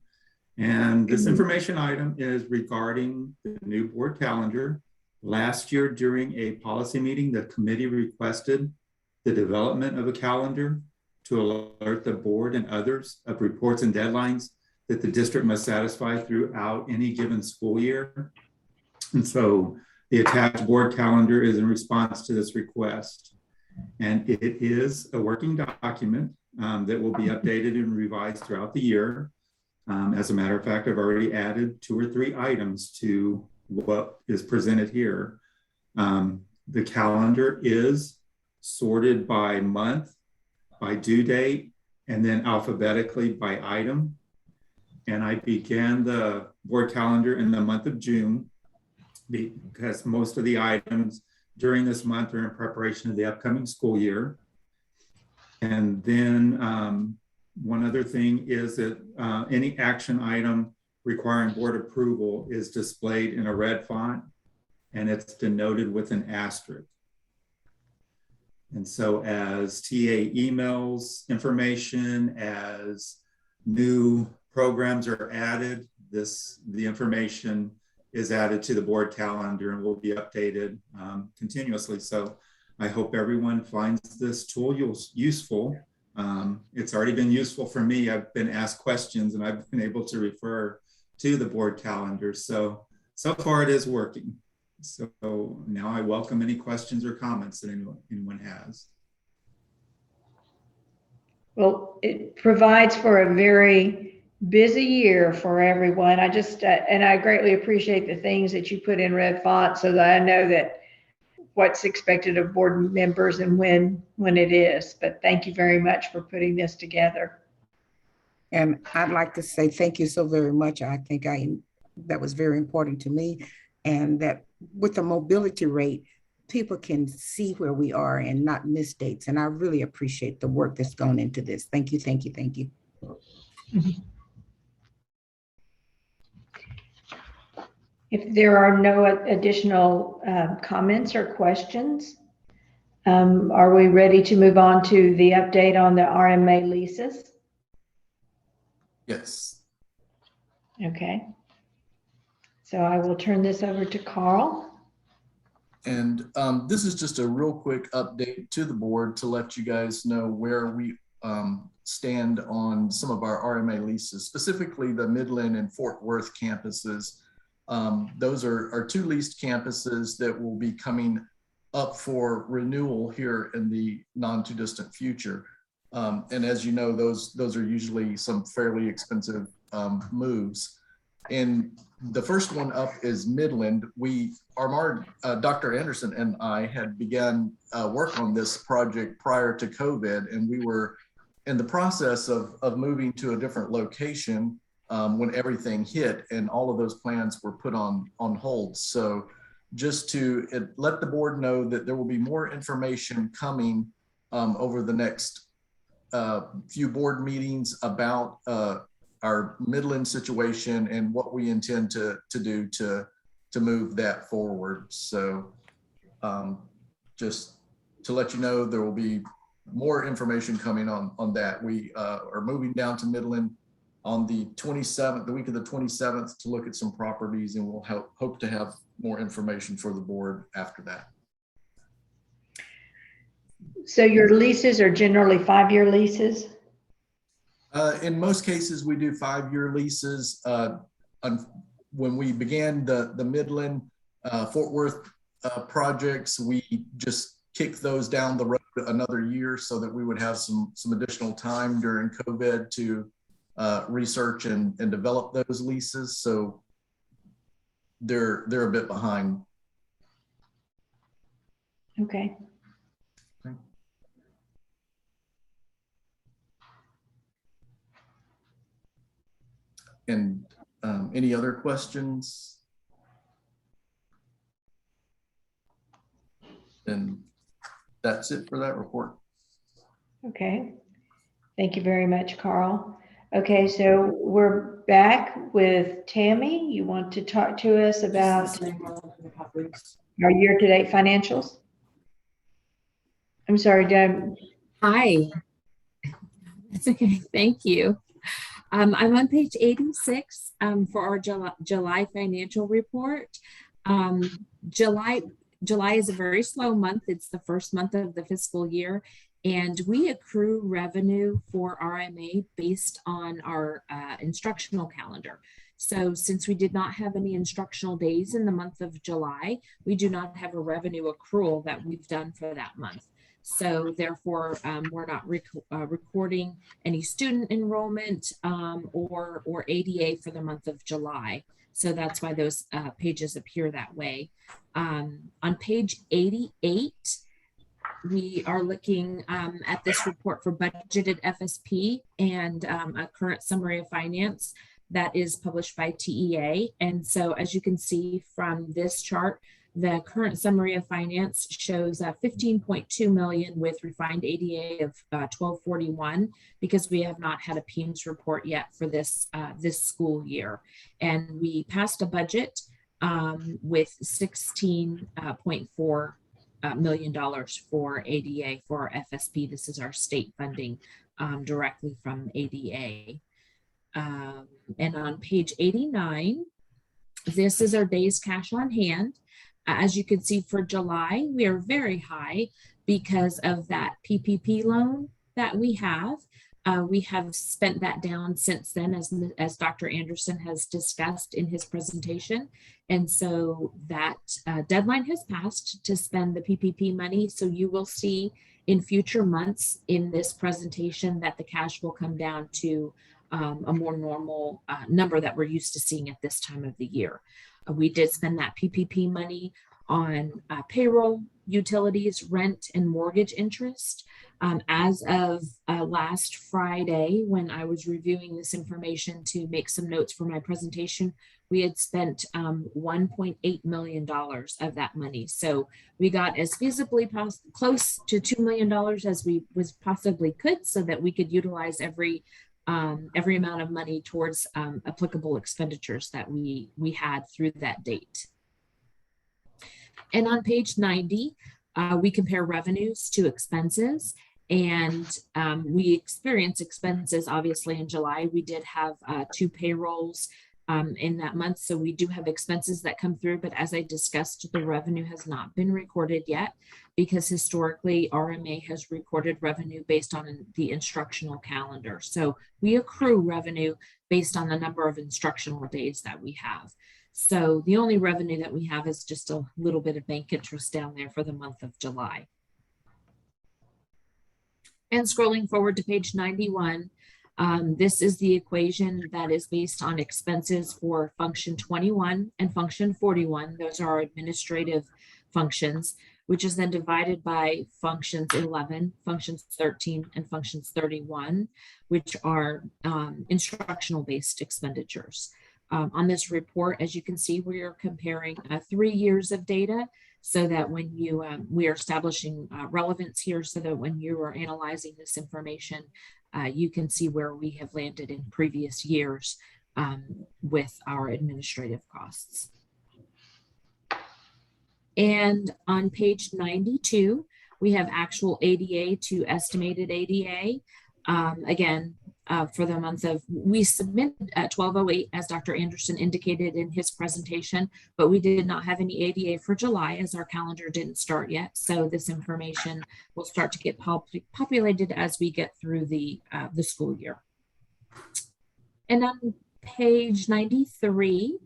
And this information item is regarding the new board calendar. Last year during a policy meeting, the committee requested the development of a calendar to alert the board and others of reports and deadlines that the district must satisfy throughout any given school year. And so the attached board calendar is in response to this request. And it is a working document that will be updated and revised throughout the year. As a matter of fact, I've already added 2 or 3 items to what is presented here. The calendar is sorted by month by due date and then alphabetically by item. And I began the board calendar in the month of June because most of the items during this month are in preparation of the upcoming school year. And then one other thing is that any action item requiring board approval is displayed in a red font and it's denoted with an asterisk. And so as TA emails information, as new programs are added, the information is added to the board calendar and will be updated continuously. So I hope everyone finds this tool useful. It's already been useful for me. I've been asked questions and I've been able to refer to the board calendar. So far it is working. So now I welcome any questions or comments that anyone has. Well, it provides for a very busy year for everyone. I just, and I greatly appreciate the things that you put in red font so that I know that what's expected of board members and when it is. But thank you very much for putting this together. And I'd like to say thank you so very much. I think that was very important to me, and that with the mobility rate, people can see where we are and not miss dates. And I really appreciate the work that's gone into this. Thank you, thank you, thank you. If there are no additional comments or questions, are we ready to move on to the update on the RMA leases? Yes. Okay. So I will turn this over to Carl. And this is just a real quick update to the board to let you guys know where we stand on some of our RMA leases, specifically the Midland and Fort Worth campuses. Those are two leased campuses that will be coming up for renewal here in the non too distant future. And as you know, those are usually some fairly expensive moves. And the first one up is Midland. Dr. Anderson and I had begun work on this project prior to COVID, and we were in the process of moving to a different location when everything hit, and all of those plans were put on hold. So just to let the board know that there will be more information coming over the next few board meetings about our Midland situation and what we intend to do to move that forward. So just to let you know, there will be more information coming on that. We are moving down to Midland on the 27th, the week of the 27th, to look at some properties, and we'll hope to have more information for the board after that. So your leases are generally 5-year leases? In most cases, we do 5-year leases. When we began the Midland Fort Worth projects, we just kicked those down the road another year so that we would have some additional time during COVID to research and develop those leases. So they're a bit behind. Okay. And any other questions? And that's it for that report. Okay. Thank you very much, Carl. Okay, so we're back with Tammy. You want to talk to us about our year-to-date financials? I'm sorry, Deb. Hi. That's okay. Thank you. I'm on page 86 for our July financial report. July is a very slow month. It's the first month of the fiscal year, and we accrue revenue for RMA based on our instructional calendar. So since we did not have any instructional days in the month of July, we do not have a revenue accrual that we've done for that month. So therefore, we're not recording any student enrollment or ADA for the month of July. So that's why those pages appear that way. On page 88, we are looking at this report for budgeted FSP and a current summary of finance that is published by TEA. And so as you can see from this chart, the current summary of finance shows 15.2 million with refined ADA of 1241, because we have not had a PEIMS report yet for this this school year. And we passed a budget with $16.4 million for ADA for our FSP. This is our state funding directly from ADA. And on page 89, this is our days cash on hand. As you can see for July, we are very high because of that PPP loan that we have. We have spent that down since then, as Dr. Anderson has discussed in his presentation. And so that deadline has passed to spend the PPP money. So you will see in future months in this presentation that the cash will come down to a more normal number that we're used to seeing at this time of the year. We did spend that PPP money on payroll, utilities, rent, and mortgage interest. As of last Friday, when I was reviewing this information to make some notes for my presentation, we had spent $1.8 million of that money. So we got as feasibly close to $2 million as we possibly could, so that we could utilize every amount of money towards applicable expenditures that we had through that date. And on page 90, we compare revenues to expenses, and we experience expenses obviously in July. We did have 2 payrolls in that month, so we do have expenses that come through, but as I discussed, the revenue has not been recorded yet, because historically RMA has recorded revenue based on the instructional calendar. So we accrue revenue based on the number of instructional days that we have. So the only revenue that we have is just a little bit of bank interest down there for the month of July. And scrolling forward to page 91, this is the equation that is based on expenses for function 21 and function 41. Those are our administrative functions, which is then divided by functions 11, functions 13, and functions 31, which are instructional based expenditures. On this report, as you can see, we are comparing 3 years of data, so that when you, we are establishing relevance here, so that when you are analyzing this information, you can see where we have landed in previous years with our administrative costs. And on page 92, we have actual ADA to estimated ADA. Again, for the month of, we submitted at 1208, as Dr. Anderson indicated in his presentation, but we did not have any ADA for July, as our calendar didn't start yet. So this information will start to get populated as we get through the school year. And on page 93,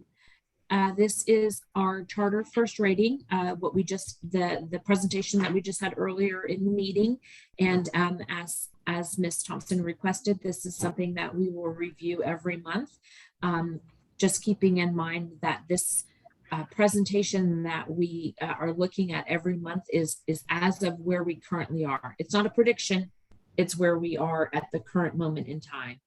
this is our charter first rating, what we just, the presentation that we just had earlier in the meeting. And as Ms. Thompson requested, this is something that we will review every month. Just keeping in mind that this presentation that we are looking at every month is as of where we currently are. It's not a prediction, it's where we are at the current moment in time.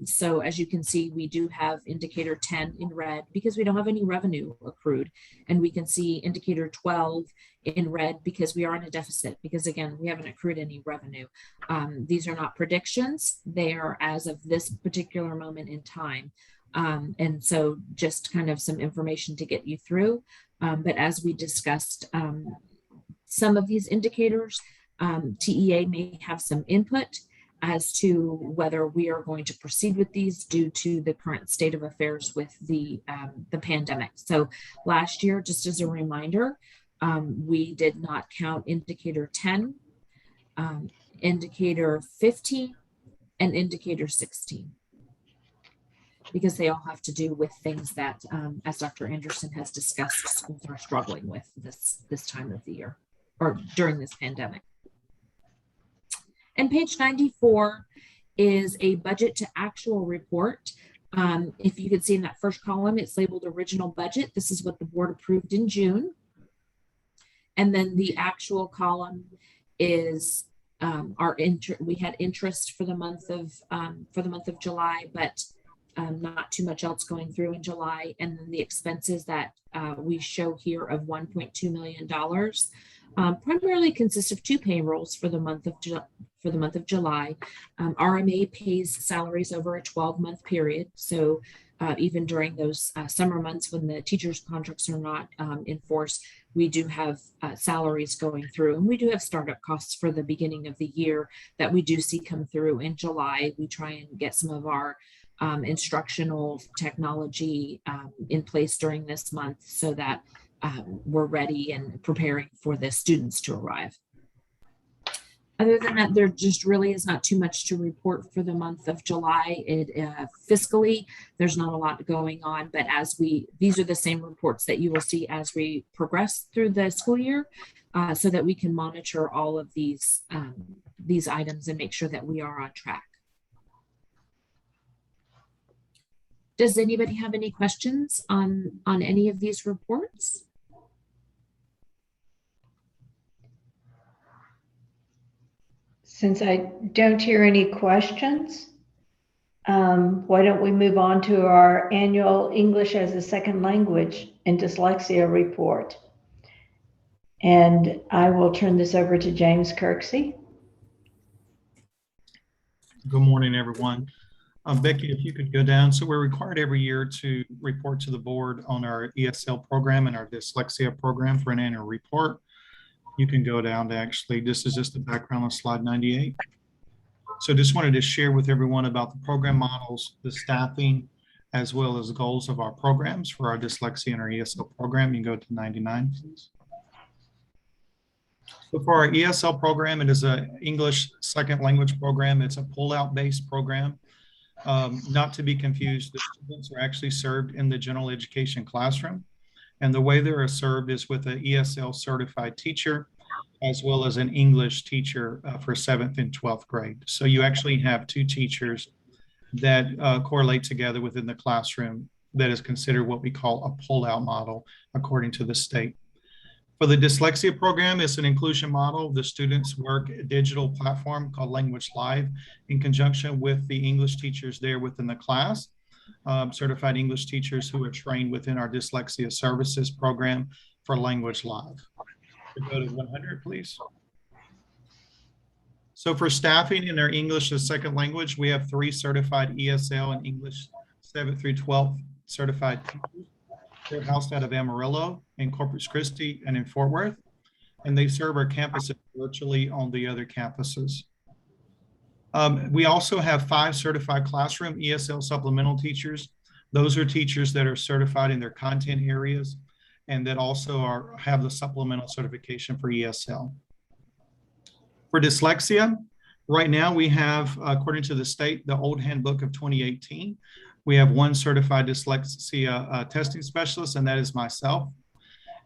So as you can see, we do have indicator 10 in red because we don't have any revenue accrued. And we can see indicator 12 in red because we are in a deficit, because again, we haven't accrued any revenue. These are not predictions. They are as of this particular moment in time. And so just kind of some information to get you through. But as we discussed, some of these indicators, TEA may have some input as to whether we are going to proceed with these due to the current state of affairs with the pandemic. So last year, just as a reminder, we did not count indicator 10, indicator 15, and indicator 16, because they all have to do with things that, as Dr. Anderson has discussed, schools are struggling with this time of the year or during this pandemic. And page 94 is a budget to actual report. If you can see in that first column, it's labeled original budget. This is what the board approved in June. And then the actual column is we had interest for the month of July, but not too much else going through in July. And then the expenses that we show here of $1.2 million primarily consist of 2 payrolls for the month of July. RMA pays salaries over a 12-month period. So even during those summer months when the teachers' contracts are not in force, we do have salaries going through, and we do have startup costs for the beginning of the year that we do see come through in July. We try and get some of our instructional technology in place during this month so that we're ready and preparing for the students to arrive. Other than that, there just really is not too much to report for the month of July. Fiscally, there's not a lot going on, but these are the same reports that you will see as we progress through the school year, so that we can monitor all of these items and make sure that we are on track. Does anybody have any questions on any of these reports? Since I don't hear any questions, why don't we move on to our annual English as a Second Language and Dyslexia report? And I will turn this over to James Kirksey. Good morning, everyone. Becky, if you could go down. So we're required every year to report to the board on our ESL program and our dyslexia program for an annual report. You can go down to this is just the background on slide 98. So just wanted to share with everyone about the program models, the staffing, as well as the goals of our programs for our dyslexia and our ESL program. You can go to 99, please. So for our ESL program, it is an English second language program. It's a pull-out based program. Not to be confused, the students are actually served in the general education classroom. And the way they're served is with an ESL certified teacher, as well as an English teacher for 7th and 12th grade. So you actually have 2 teachers that correlate together within the classroom that is considered what we call a pull-out model according to the state. For the dyslexia program, it's an inclusion model. The students work a digital platform called Language Live in conjunction with the English teachers there within the class. Certified English teachers who are trained within our dyslexia services program for Language Live. Go to 100, please. So for staffing in our English as second language, we have 3 certified ESL and English 7th through 12th certified teachers. They're housed out of Amarillo, in Corpus Christi, and in Fort Worth, and they serve our campuses virtually on the other campuses. We also have 5 certified classroom ESL supplemental teachers. Those are teachers that are certified in their content areas and that also have the supplemental certification for ESL. For dyslexia, right now we have, according to the state, the old handbook of 2018, we have 1 certified dyslexia testing specialist, and that is myself.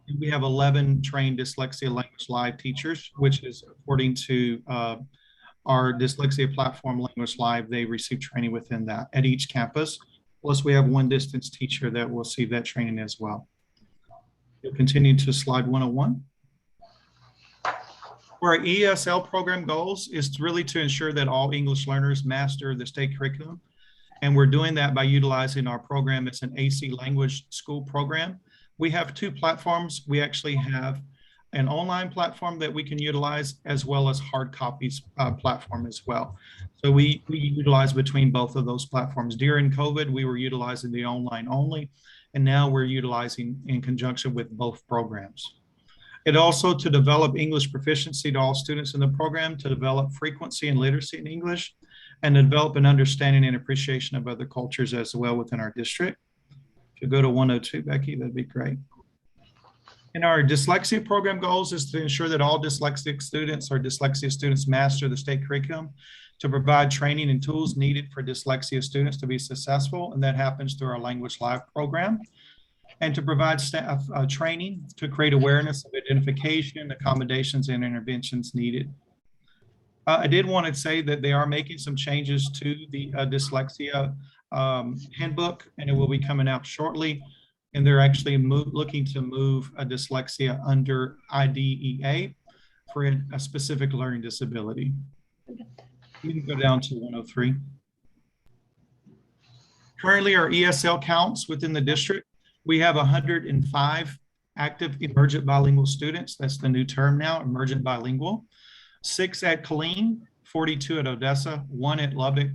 And we have 11 trained dyslexia Language Live teachers, which is according to our dyslexia platform, Language Live. They receive training within that at each campus. Plus we have 1 distance teacher that will receive that training as well. You'll continue to slide 101. For our ESL program goals is really to ensure that all English learners master the state curriculum. And we're doing that by utilizing our program. It's an AC language school program. We have 2 platforms. We actually have an online platform that we can utilize, as well as hard copies platform as well. So we utilize between both of those platforms. During COVID, we were utilizing the online only, and now we're utilizing in conjunction with both programs. It also to develop English proficiency to all students in the program, to develop frequency and literacy in English, and to develop an understanding and appreciation of other cultures as well within our district. If you go to 102, Becky, that'd be great. And our dyslexia program goals is to ensure that all dyslexic students or dyslexia students master the state curriculum, to provide training and tools needed for dyslexia students to be successful, and that happens through our Language Live program, and to provide staff training to create awareness of identification, accommodations, and interventions needed. I did want to say that they are making some changes to the dyslexia handbook, and it will be coming out shortly. And they're actually looking to move a dyslexia under IDEA for a specific learning disability. You can go down to 103. Currently, our ESL counts within the district, we have 105 active emergent bilingual students. That's the new term now, emergent bilingual. 6 at Killeen, 42 at Odessa, 1 at Lubbock,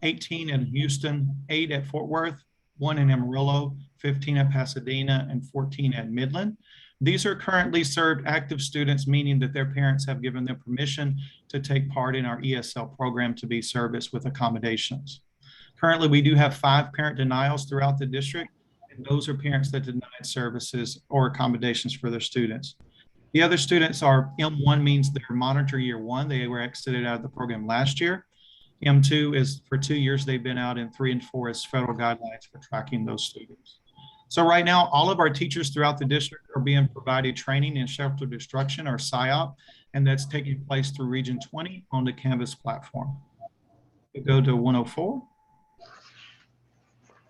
18 in Houston, 8 at Fort Worth, 1 in Amarillo, 15 at Pasadena, and 14 at Midland. These are currently served active students, meaning that their parents have given them permission to take part in our ESL program to be serviced with accommodations. Currently, we do have 5 parent denials throughout the district, and those are parents that denied services or accommodations for their students. The other students are M1 means they're monitor year 1. They were exited out of the program last year. M2 is for 2 years they've been out, and 3 and 4 is federal guidelines for tracking those students. So right now, all of our teachers throughout the district are being provided training in shelter destruction, or SIOP, and that's taking place through Region 20 on the Canvas platform. We go to 104.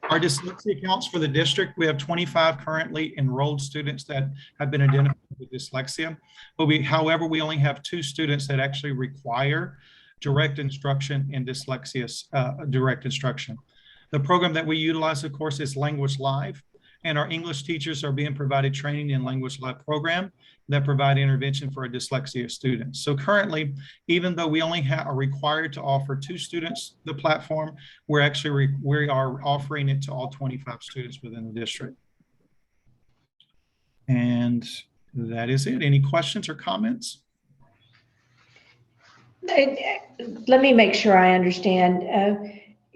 Our dyslexia counts for the district, we have 25 currently enrolled students that have been identified with dyslexia. But however, we only have 2 students that actually require direct instruction in dyslexia, direct instruction. The program that we utilize, of course, is Language Live, and our English teachers are being provided training in Language Live program that provide intervention for our dyslexia students. So currently, even though we only are required to offer 2 students the platform, we are offering it to all 25 students within the district. And that is it. Any questions or comments? Let me make sure I understand.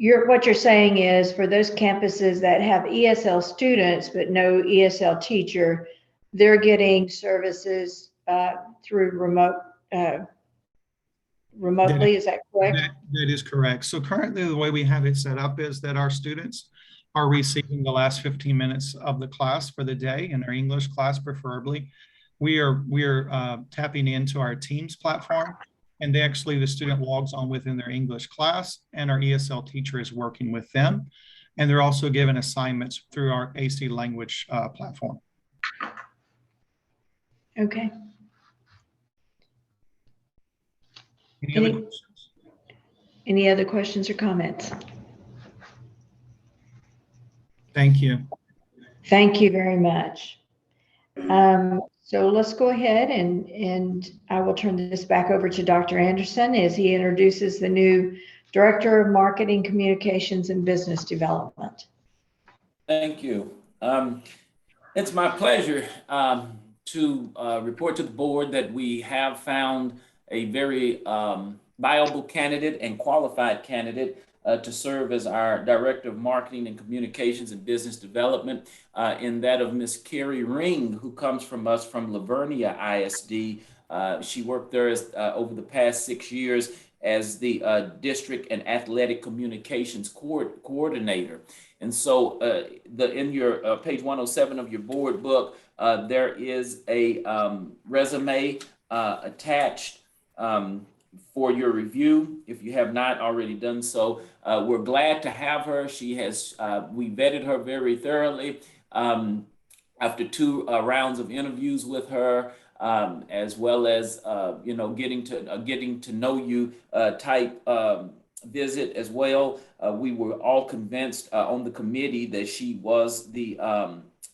What you're saying is for those campuses that have ESL students but no ESL teacher, they're getting services through remotely. Is that correct? That is correct. So currently the way we have it set up is that our students are receiving the last 15 minutes of the class for the day, in their English class preferably. We are tapping into our Teams platform, and the student logs on within their English class, and our ESL teacher is working with them. And they're also given assignments through our AC language platform. Okay. Any other questions or comments? Thank you. Thank you very much. So let's go ahead and I will turn this back over to Dr. Anderson as he introduces the new Director of Marketing, Communications, and Business Development. Thank you. It's my pleasure to report to the board that we have found a very viable candidate and qualified candidate to serve as our Director of Marketing and Communications and Business Development, in that of Ms. Carrie Ring, who comes from us from Livernia ISD. She worked there over the past 6 years as the District and Athletic Communications Coordinator. And so in your page 107 of your board book, there is a resume attached for your review, if you have not already done so. We're glad to have her. She has, we vetted her very thoroughly after 2 rounds of interviews with her, as well as, getting to know you type visit as well. We were all convinced on the committee that she was the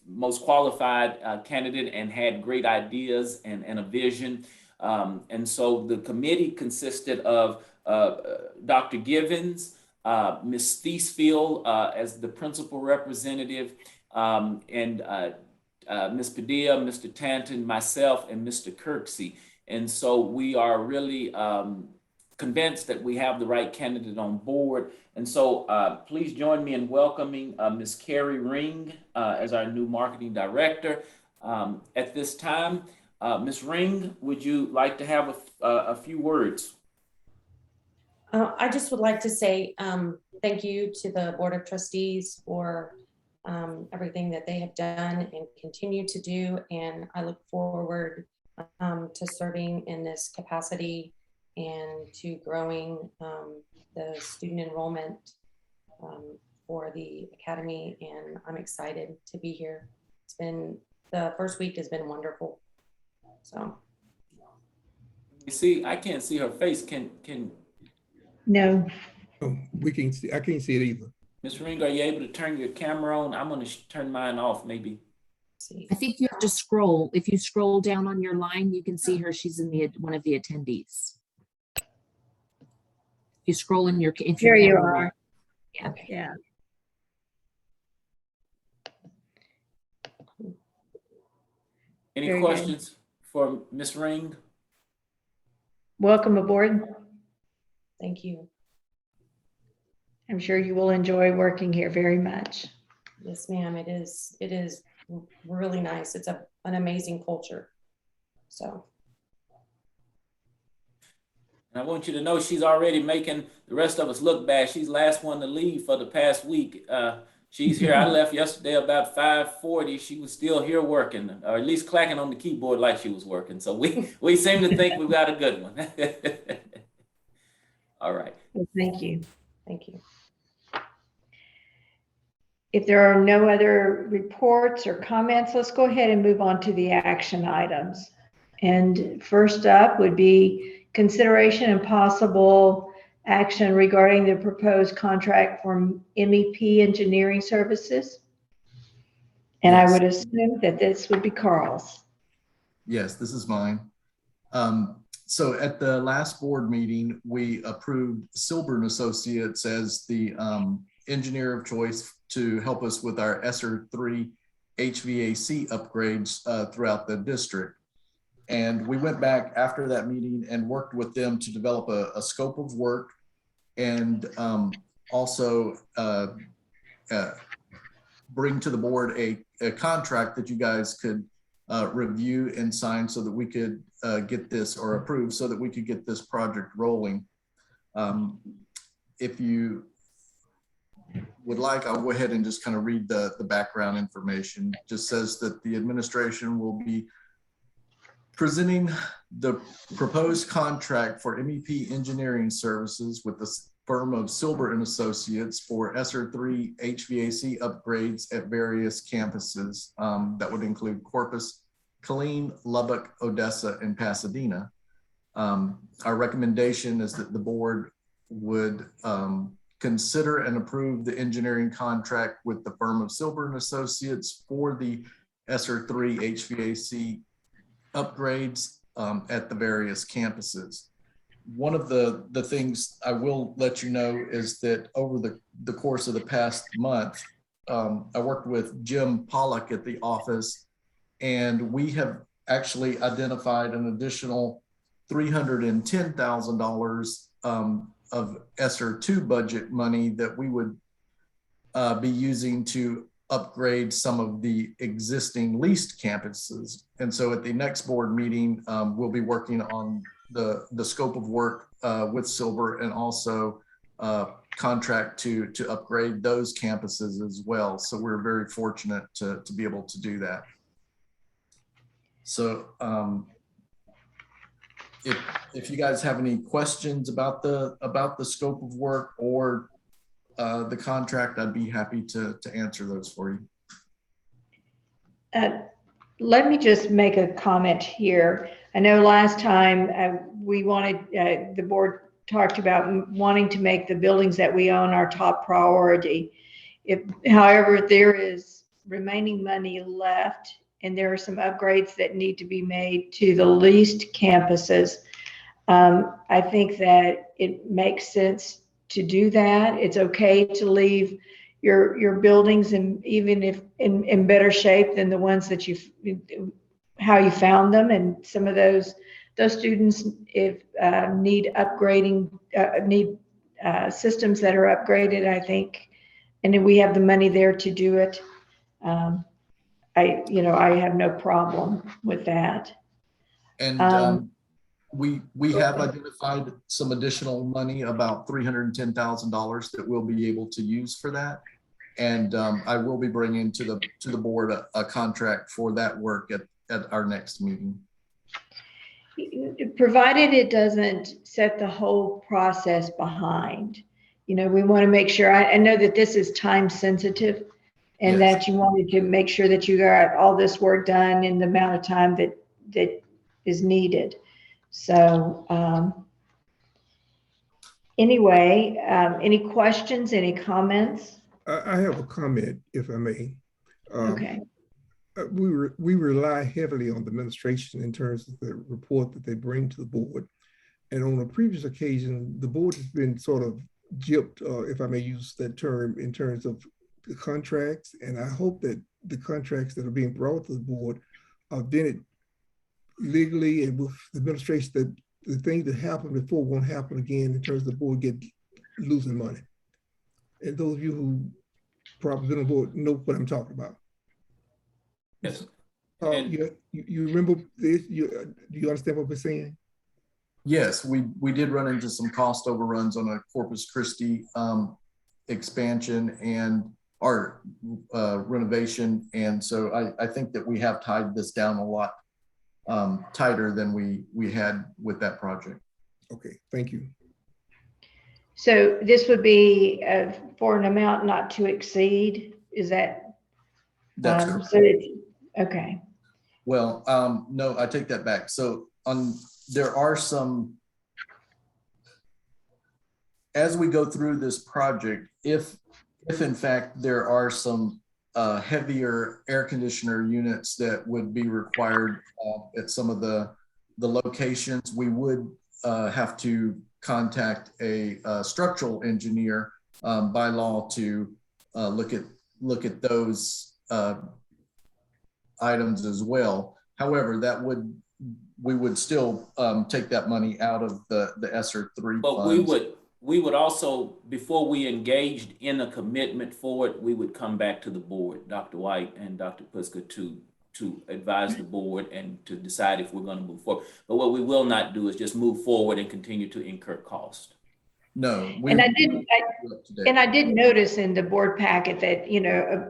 most qualified candidate and had great ideas and a vision. And so the committee consisted of Dr. Givens, Ms. Thiesfield as the principal representative, and Ms. Padilla, Mr. Tanton, myself, and Mr. Kirksey. And so we are really convinced that we have the right candidate on board. And so please join me in welcoming Ms. Carrie Ring as our new marketing director. At this time, Ms. Ring, would you like to have a few words? I just would like to say thank you to the Board of Trustees for everything that they have done and continue to do. And I look forward to serving in this capacity and to growing the student enrollment for the Academy. And I'm excited to be here. The first week has been wonderful. So. You see, I can't see her face. Can No. Oh, we can see, I can't see it either. Ms. Ring, are you able to turn your camera on? I'm gonna turn mine off, maybe. I think you have to scroll. If you scroll down on your line, you can see her. She's in the one of the attendees. You scroll in your if Here you camera are. roll. Yeah. Yeah. Any Very good. questions for Ms. Ring? Welcome aboard. Thank you. I'm sure you will enjoy working here very much. Yes, ma'am. It is really nice. It's an amazing culture. So. And I want you to know she's already making the rest of us look bad. She's the last one to leave for the past week. She's here. I left yesterday about 5:40. She was still here working, or at least clacking on the keyboard like she was working. So we seem to think we've got a good one. All right. Well, thank you. Thank you. If there are no other reports or comments, let's go ahead and move on to the action items. And first up would be consideration and possible action regarding the proposed contract for MEP Engineering Services. And I would assume that this would be Carl's. Yes, this is mine. So at the last board meeting, we approved Silber and Associates as the engineer of choice to help us with our ESSER 3 HVAC upgrades throughout the district. And we went back after that meeting and worked with them to develop a scope of work and also bring to the board a contract that you guys could review and sign so that we could get this, or approve so that we could get this project rolling. If you would like, I'll go ahead and just kind of read the background information. It just says that the administration will be presenting the proposed contract for MEP engineering services with the firm of Silber and Associates for ESSER 3 HVAC upgrades at various campuses. That would include Corpus, Killeen, Lubbock, Odessa, and Pasadena. Our recommendation is that the board would consider and approve the engineering contract with the firm of Silber and Associates for the ESSER 3 HVAC upgrades at the various campuses. One of the things I will let you know is that over the course of the past month, I worked with Jim Pollock at the office, and we have actually identified an additional $310,000 of ESSER 2 budget money that we would be using to upgrade some of the existing leased campuses. And so at the next board meeting, we'll be working on the scope of work with Silber, and also contract to upgrade those campuses as well. So we're very fortunate to be able to do that. So if you guys have any questions about the scope of work or the contract, I'd be happy to answer those for you. Let me just make a comment here. I know last time we wanted, the board talked about wanting to make the buildings that we own our top priority. However, there is remaining money left, and there are some upgrades that need to be made to the leased campuses. I think that it makes sense to do that. It's okay to leave your buildings, and even if in better shape than the ones that how you found them. And some of those students, if need upgrading, need systems that are upgraded, I think, and then we have the money there to do it. I have no problem with that. And we have identified some additional money, about $310,000 that we'll be able to use for that. And I will be bringing to the board a contract for that work at our next meeting. Provided it doesn't set the whole process behind. We want to make sure, I know that this is time sensitive, and yes, that you wanted to make sure that you got all this work done in the amount of time that is needed. So anyway, any questions, any comments? I have a comment, if I may. Okay. We rely heavily on the administration in terms of the report that they bring to the board. And on a previous occasion, the board has been sort of gypped, if I may use that term, in terms of the contracts. And I hope that the contracts that are being brought to the board are vetted legally and with the administration, that the things that happened before won't happen again in terms of the board losing money. And those of you who probably been on board know what I'm talking about. Yes. You remember this? Do you understand what we're saying? Yes, we did run into some cost overruns on a Corpus Christi expansion and our renovation. And so I think that we have tied this down a lot tighter than we had with that project. Okay, thank you. So this would be for an amount not to exceed, is that? That's correct. So it's, okay. Well, no, I take that back. So there are some, as we go through this project, if in fact there are some heavier air conditioner units that would be required at some of the locations, we would have to contact a structural engineer by law to look at those items as well. However, we would still take that money out of the ESSER 3 but funds. we would also, before we engaged in a commitment for it, we would come back to the board, Dr. White and Dr. Puska, to advise the board and to decide if we're going to move forward. But what we will not do is just move forward and continue to incur cost. No. And I did notice in the board packet that,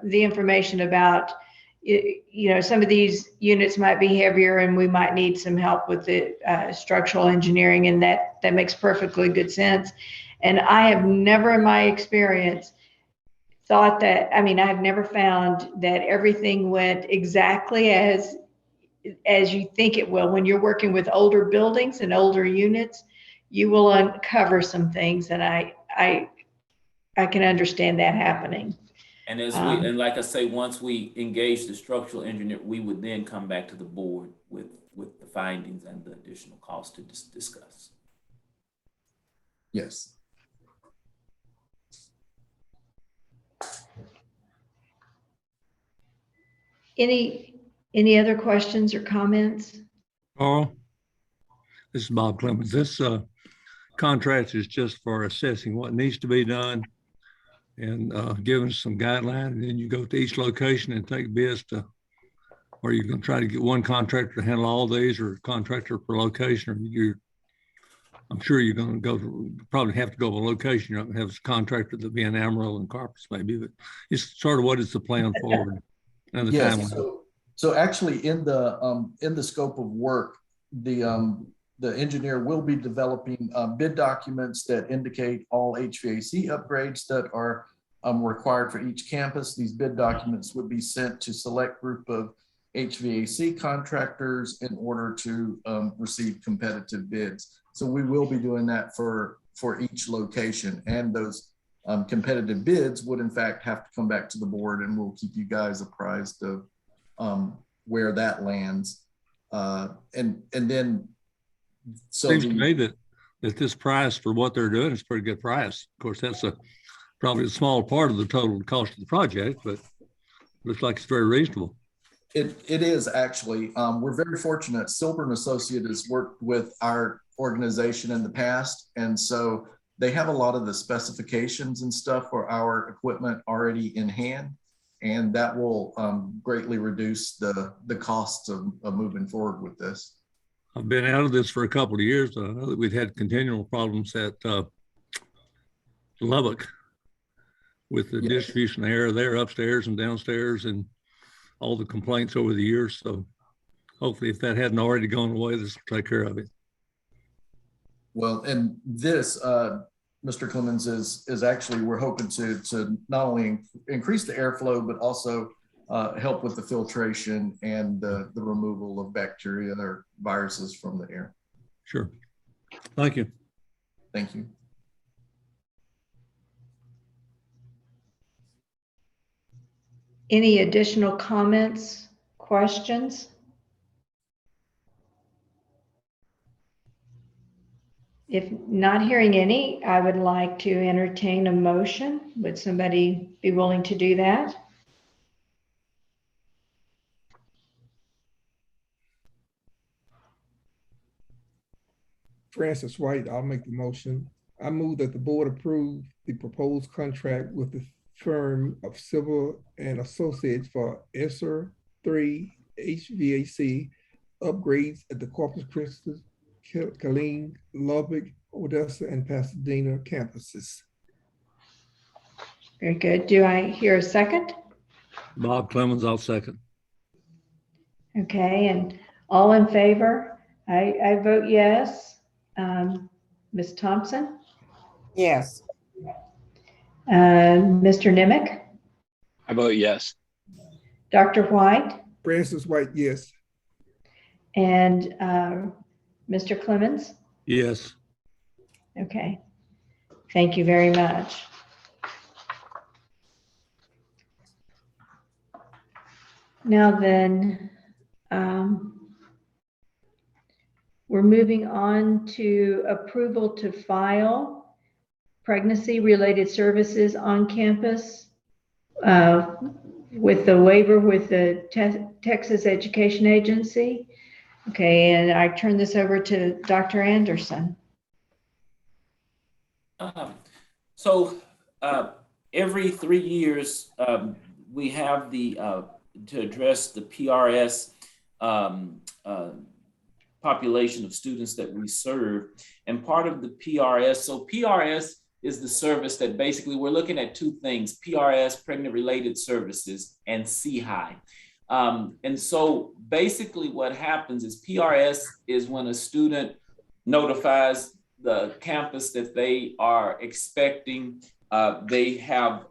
the information about, some of these units might be heavier and we might need some help with the structural engineering, and that makes perfectly good sense. And I have never in my experience thought that, I have never found that everything went exactly as you think it will. When you're working with older buildings and older units, you will uncover some things, and I can understand that happening. And and like I say, once we engage the structural engineer, we would then come back to the board with the findings and the additional costs to discuss. Yes. Any other questions or comments? Carl, this is Bob Clemens. This contract is just for assessing what needs to be done and giving us some guidelines. And then you go to each location and take bids or you're going to try to get one contractor to handle all these, or a contractor per location, or I'm sure you're going to probably have to go to a location. You're not going to have a contractor that'll be in Amarillo and Carpus maybe, but it's sort of what is the plan forward and the timeline. So actually in the scope of work, the engineer will be developing bid documents that indicate all HVAC upgrades that are required for each campus. These bid documents would be sent to select group of HVAC contractors in order to receive competitive bids. So we will be doing that for each location, and those competitive bids would in fact have to come back to the board, and we'll keep you guys apprised of where that lands. And then so seems to me that this price for what they're doing is a pretty good price. Of course, that's probably a small part of the total cost of the project, but looks like it's very reasonable. It is actually. We're very fortunate. Silver and Associate has worked with our organization in the past, and so they have a lot of the specifications and stuff for our equipment already in hand, and that will greatly reduce the costs of moving forward with this. I've been out of this for a couple of years. I know that we've had continual problems at Lubbock with the distribution of air there upstairs and downstairs, and all the complaints over the years. So hopefully if that hadn't already gone away, this will take care of it. Well, and this, Mr. Clemens, is actually, we're hoping to not only increase the airflow, but also help with the filtration and the removal of bacteria or viruses from the air. Sure. Thank you. Thank you. Any additional comments, questions? If not hearing any, I would like to entertain a motion. Would somebody be willing to do that? Francis White, I'll make the motion. I move that the board approve the proposed contract with the firm of Civil and Associates for ESSER 3 HVAC upgrades at the Corpus Christi, Killeen, Lubbock, Odessa, and Pasadena campuses. Very good. Do I hear a second? Bob Clemens, I'll second. Okay, and all in favor? I vote yes. Ms. Thompson? Yes. Mr. Nimick? I vote yes. Dr. White? Francis White, yes. And Mr. Clemens? Yes. Okay. Thank you very much. Now then, we're moving on to approval to file pregnancy-related services on campus with the waiver with the Texas Education Agency. Okay, and I turn this over to Dr. Anderson. Every 3 years, we have to address the PRS population of students that we serve. And part of the PRS, so PRS is the service that basically we're looking at two things: PRS, pregnant related services, and CHI. And so basically what happens is PRS is when a student notifies the campus that they are expecting, they have,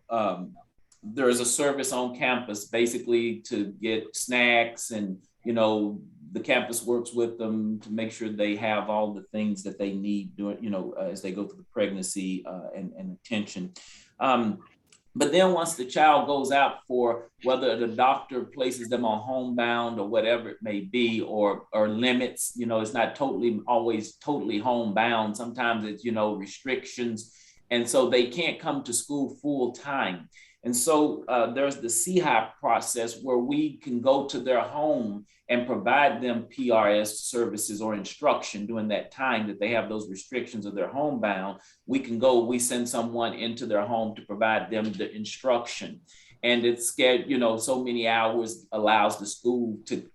there is a service on campus basically to get snacks, and, you know, the campus works with them to make sure they have all the things that they need during, you know, as they go through the pregnancy and attention. But then once the child goes out, for whether the doctor places them on homebound or whatever it may be, or limits, you know, it's not always totally homebound. Sometimes it's, you know, restrictions. And so they can't come to school full time. And so there's the CHI process where we can go to their home and provide them PRS services or instruction during that time that they have those restrictions or they're homebound. We can go, we send someone into their home to provide them the instruction. And it's scared, you know, so many hours allows the school to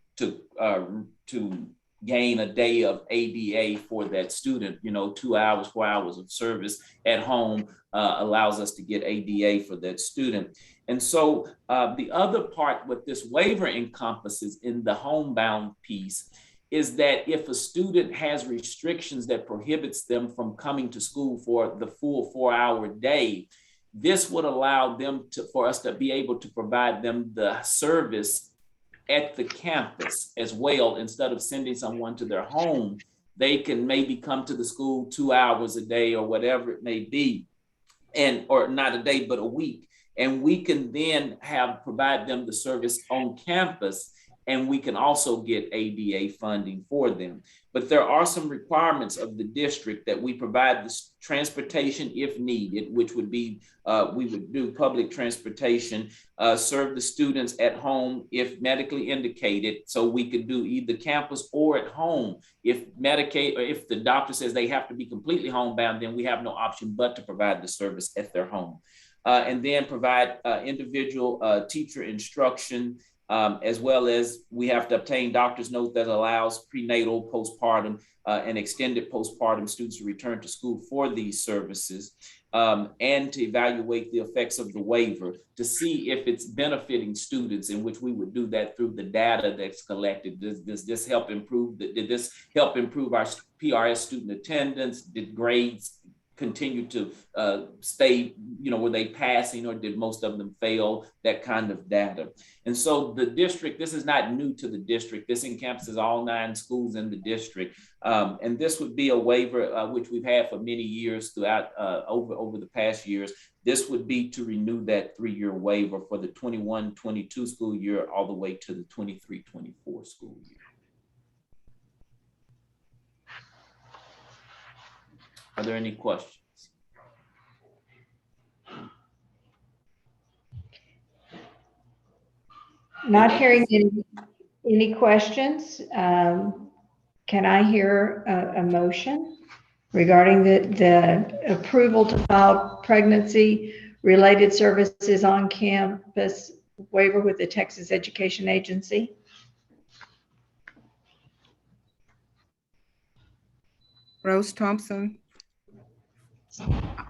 gain a day of ADA for that student. You know, 2 hours, 4 hours of service at home allows us to get ADA for that student. And so the other part what this waiver encompasses in the homebound piece is that if a student has restrictions that prohibits them from coming to school for the full 4-hour day, this would allow them for us to be able to provide them the service at the campus as well. Instead of sending someone to their home, they can maybe come to the school 2 hours a day or whatever it may be, or not a day, but a week. And we can then provide them the service on campus, and we can also get ADA funding for them. But there are some requirements of the district that we provide this transportation if needed, which would be, we would do public transportation, serve the students at home if medically indicated. So we could do either campus or at home. If Medicaid, or if the doctor says they have to be completely homebound, then we have no option but to provide the service at their home. And then provide individual teacher instruction, as well as we have to obtain doctor's note that allows prenatal, postpartum, and extended postpartum students to return to school for these services, and to evaluate the effects of the waiver to see if it's benefiting students, in which we would do that through the data that's collected. Does this help improve? Did this help improve our PRS student attendance? Did grades continue to stay, were they passing or did most of them fail, that kind of data. And so the district, this is not new to the district. This encompasses all 9 schools in the district. And this would be a waiver, which we've had for many years throughout over the past years. This would be to renew that 3-year waiver for the 21-22 school year all the way to the 23-24 school year. Are there any questions? Not hearing any questions. Can I hear a motion regarding the approval to file pregnancy-related services on campus waiver with the Texas Education Agency? Rose Thompson.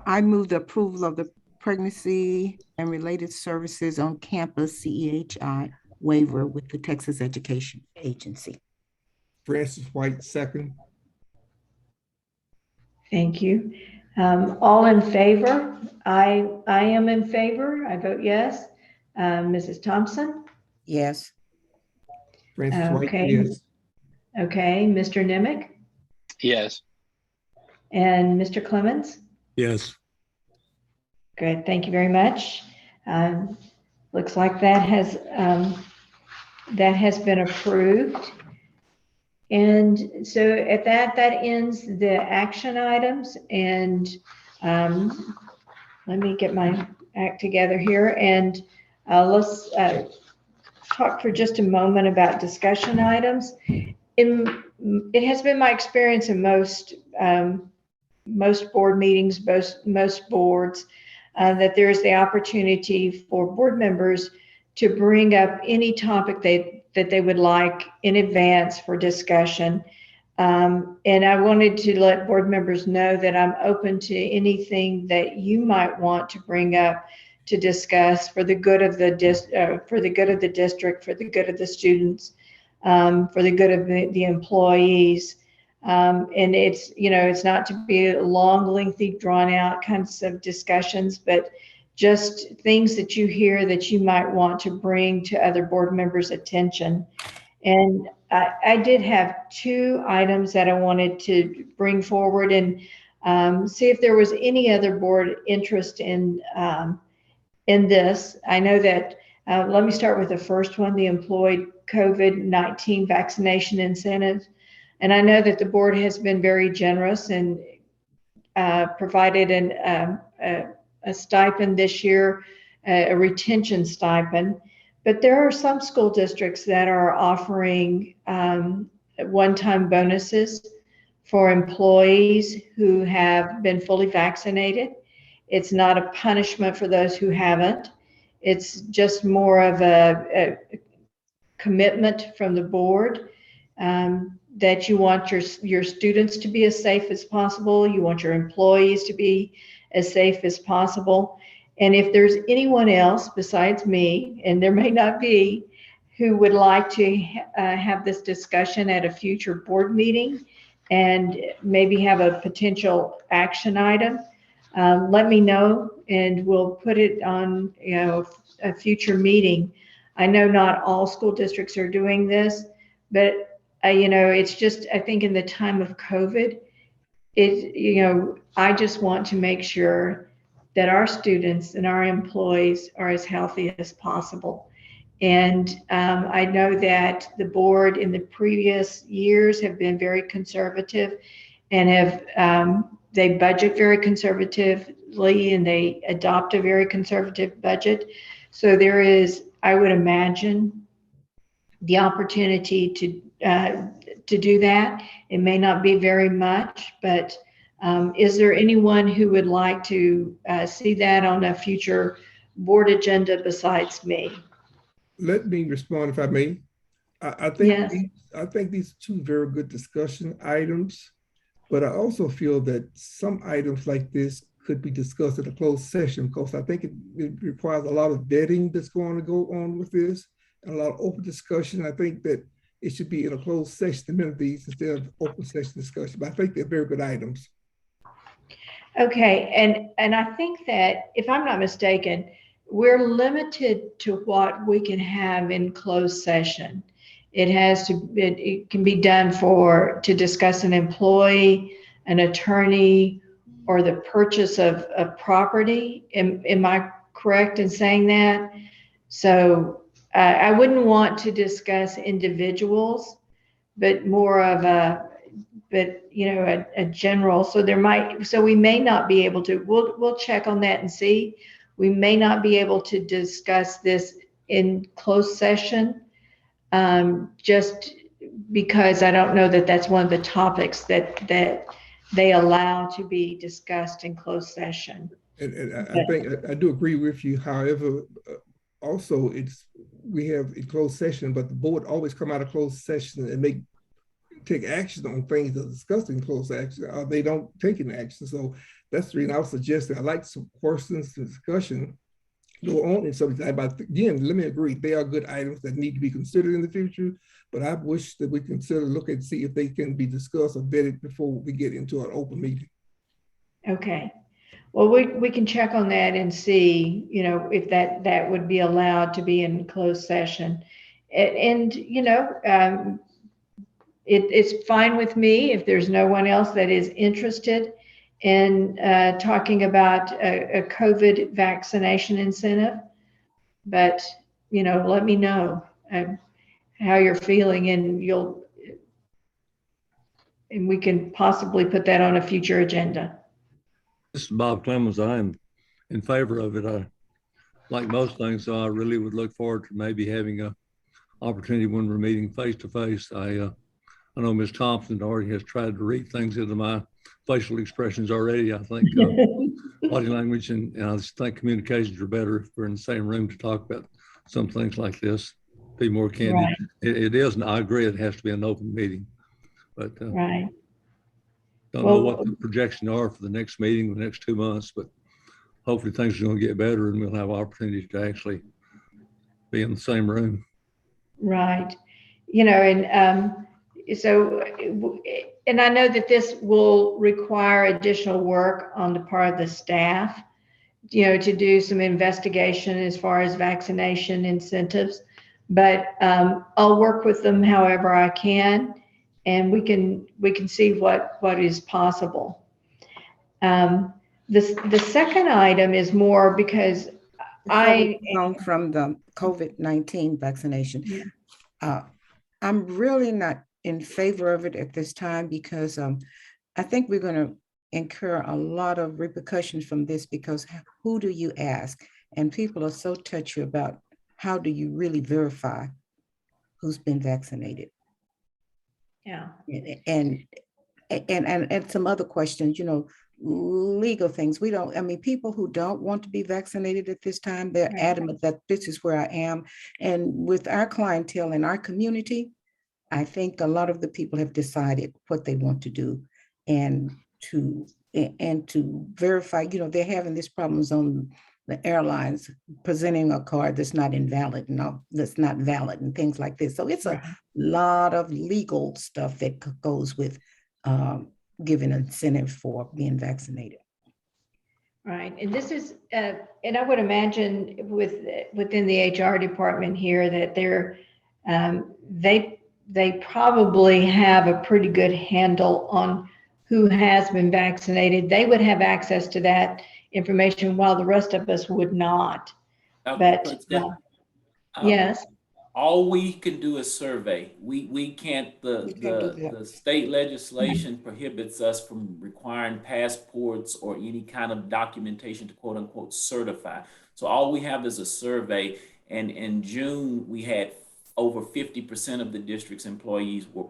I move the approval of the pregnancy and related services on campus CEHI waiver with the Texas Education Agency. Francis White, second. Thank you. All in favor? I am in favor. I vote yes. Mrs. Thompson? Yes. Francis White, Okay. yes. Okay. Mr. Nimick? Yes. And Mr. Clemens? Yes. Good. Thank you very much. Looks like that has been approved. And so at that ends the action items. And let me get my act together here. And let's talk for just a moment about discussion items. It has been my experience in most board meetings, most boards, that there is the opportunity for board members to bring up any topic that they would like in advance for discussion. And I wanted to let board members know that I'm open to anything that you might want to bring up to discuss for the good of the district, for the good of the students, for the good of the employees. And it's not to be long, lengthy, drawn out kinds of discussions, but just things that you hear that you might want to bring to other board members' attention. And I did have 2 items that I wanted to bring forward and see if there was any other board interest in this. I know that, let me start with the first one, the employed COVID-19 vaccination incentives. And I know that the board has been very generous and provided a stipend this year, a retention stipend. But there are some school districts that are offering one-time bonuses for employees who have been fully vaccinated. It's not a punishment for those who haven't. It's just more of a commitment from the board that you want your students to be as safe as possible. You want your employees to be as safe as possible. And if there's anyone else besides me, and there may not be, who would like to have this discussion at a future board meeting and maybe have a potential action item, let me know and we'll put it on a future meeting. I know not all school districts are doing this, but it's just, I think in the time of COVID, I just want to make sure that our students and our employees are as healthy as possible. And I know that the board in the previous years have been very conservative and they budget very conservatively and they adopt a very conservative budget. So there is, I would imagine, the opportunity to do that. It may not be very much, but is there anyone who would like to see that on a future board agenda besides me? Let me respond if I may. I think Yes. I think these are 2 very good discussion items, but I also feel that some items like this could be discussed in a closed session because I think it requires a lot of vetting that's going to go on with this and a lot of open discussion. I think that it should be in a closed session, the minute of these, instead of open session discussion. But I think they're very good items. Okay, and I think that if I'm not mistaken, we're limited to what we can have in closed session. It can be done to discuss an employee, an attorney, or the purchase of property. Am I correct in saying that? So I wouldn't want to discuss individuals, but more of a general. So we may not be able to, we'll check on that and see. We may not be able to discuss this in closed session, just because I don't know that that's one of the topics that they allow to be discussed in closed session. And I think I do agree with you. However, also we have a closed session, but the board always come out of closed session and take action on things that are discussed in closed action, or they don't take any action. So that's the reason I was suggesting I like some questions to discussion go on in subject. But again, let me agree, they are good items that need to be considered in the future, but I wish that we consider look and see if they can be discussed or vetted before we get into an open meeting. Okay. Well, we can check on that and see, if that would be allowed to be in closed session. And it's fine with me if there's no one else that is interested in talking about a COVID vaccination incentive. But, let me know how you're feeling, and we can possibly put that on a future agenda. This is Bob Clemens. I am in favor of it. I like most things, so I really would look forward to maybe having an opportunity when we're meeting face to face. I know Ms. Thompson already has tried to read things into my facial expressions already. I think body language and I just think communications are better if we're in the same room to talk about some things like this. Be more candid. Right. It is, and I agree it has to be an open meeting. But right. Don't know what the projections are for the next meeting, the next 2 months, but hopefully things are going to get better and we'll have opportunity to actually be in the same room. Right. And I know that this will require additional work on the part of the staff, to do some investigation as far as vaccination incentives, but I'll work with them however I can. And we can see what is possible. The second item is more because from the COVID-19 vaccination. Yeah. I'm really not in favor of it at this time because I think we're going to incur a lot of repercussions from this, because who do you ask? And people are so touchy about how do you really verify who's been vaccinated. Yeah. And some other questions, legal things. People who don't want to be vaccinated at this time, they're adamant that this is where I am. And with our clientele in our community, I think a lot of the people have decided what they want to do and to verify, they're having these problems on the airlines presenting a card that's not invalid and that's not valid and things like this. So it's a lot of legal stuff that goes with giving incentive for being vaccinated. Right, and this is, and I would imagine within the HR department here that they probably have a pretty good handle on who has been vaccinated. They would have access to that information while the rest of us would not. But yes. All we can do is survey. We can't, the state legislation prohibits us from requiring passports or any kind of documentation to quote unquote certify. So all we have is a survey. And in June, we had over 50% of the district's employees were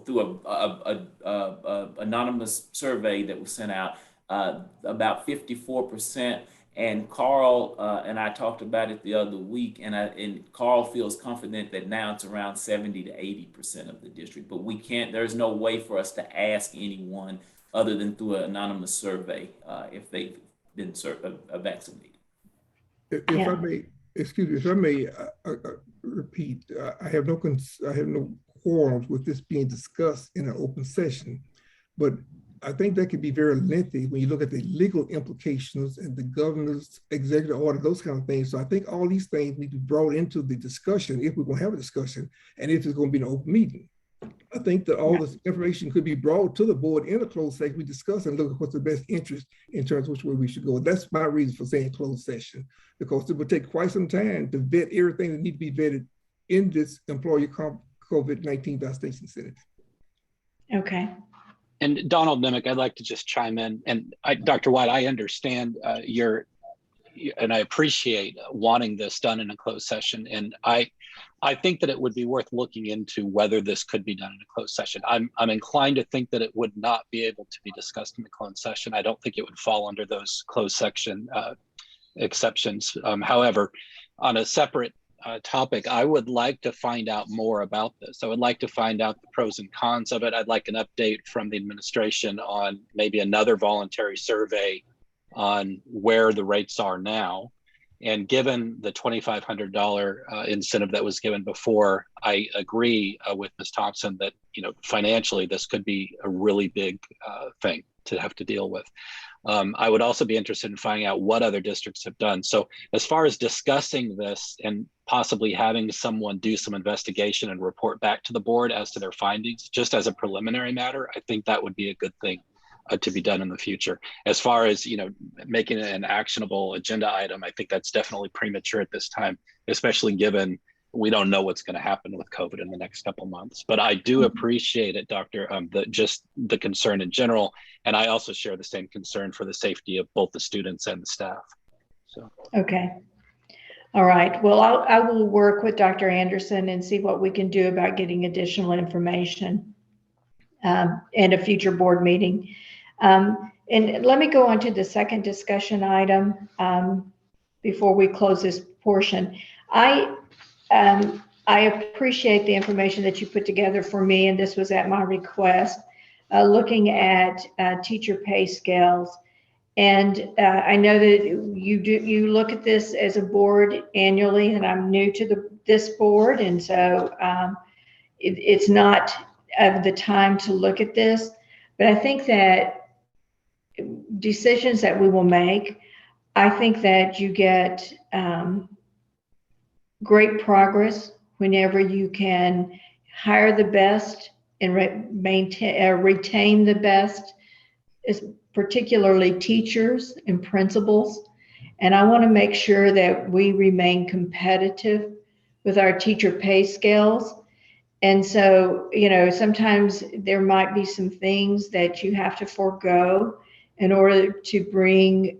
through a anonymous survey that was sent out, about 54%. And Carl and I talked about it the other week, and Carl feels confident that now it's around 70 to 80% of the district. But we can't, there's no way for us to ask anyone other than through an anonymous survey if they've been vaccinated. If I may, excuse me, if I may repeat, I have no qualms with this being discussed in an open session, but I think that could be very lengthy when you look at the legal implications and the governor's executive order, those kind of things. So I think all these things need to be brought into the discussion if we're going to have a discussion and if it's going to be an open meeting. I think that all this information could be brought to the board in a closed session. We discuss and look at what's the best interest in terms of which way we should go. That's my reason for saying closed session, because it would take quite some time to vet everything that needs to be vetted in this employee COVID-19 visitation center. Okay. And Donald Nimick, I'd like to just chime in. And Dr. White, I understand and I appreciate wanting this done in a closed session. And I think that it would be worth looking into whether this could be done in a closed session. I'm inclined to think that it would not be able to be discussed in the closed session. I don't think it would fall under those closed section exceptions. However, on a separate topic, I would like to find out more about this. I would like to find out the pros and cons of it. I'd like an update from the administration on maybe another voluntary survey on where the rates are now. And given the $2,500 incentive that was given before, I agree with Ms. Thompson that, you know, financially this could be a really big thing to have to deal with. I would also be interested in finding out what other districts have done. So as far as discussing this and possibly having someone do some investigation and report back to the board as to their findings, just as a preliminary matter, I think that would be a good thing to be done in the future. As far as, you know, making it an actionable agenda item, I think that's definitely premature at this time, especially given we don't know what's going to happen with COVID in the next couple of months. But I do appreciate it, Doctor, just the concern in general. And I also share the same concern for the safety of both the students and the staff. So. Okay. All right. Well, I will work with Dr. Anderson and see what we can do about getting additional information in a future board meeting. And let me go on to the second discussion item before we close this portion. I appreciate the information that you put together for me, and this was at my request, looking at teacher pay scales. And I know that you look at this as a board annually, and I'm new to this board, and so it's not the time to look at this. But I think that decisions that we will make, I think that you get great progress whenever you can hire the best and retain the best, particularly teachers and principals. And I want to make sure that we remain competitive with our teacher pay scales. And so, you know, sometimes there might be some things that you have to forego in order to bring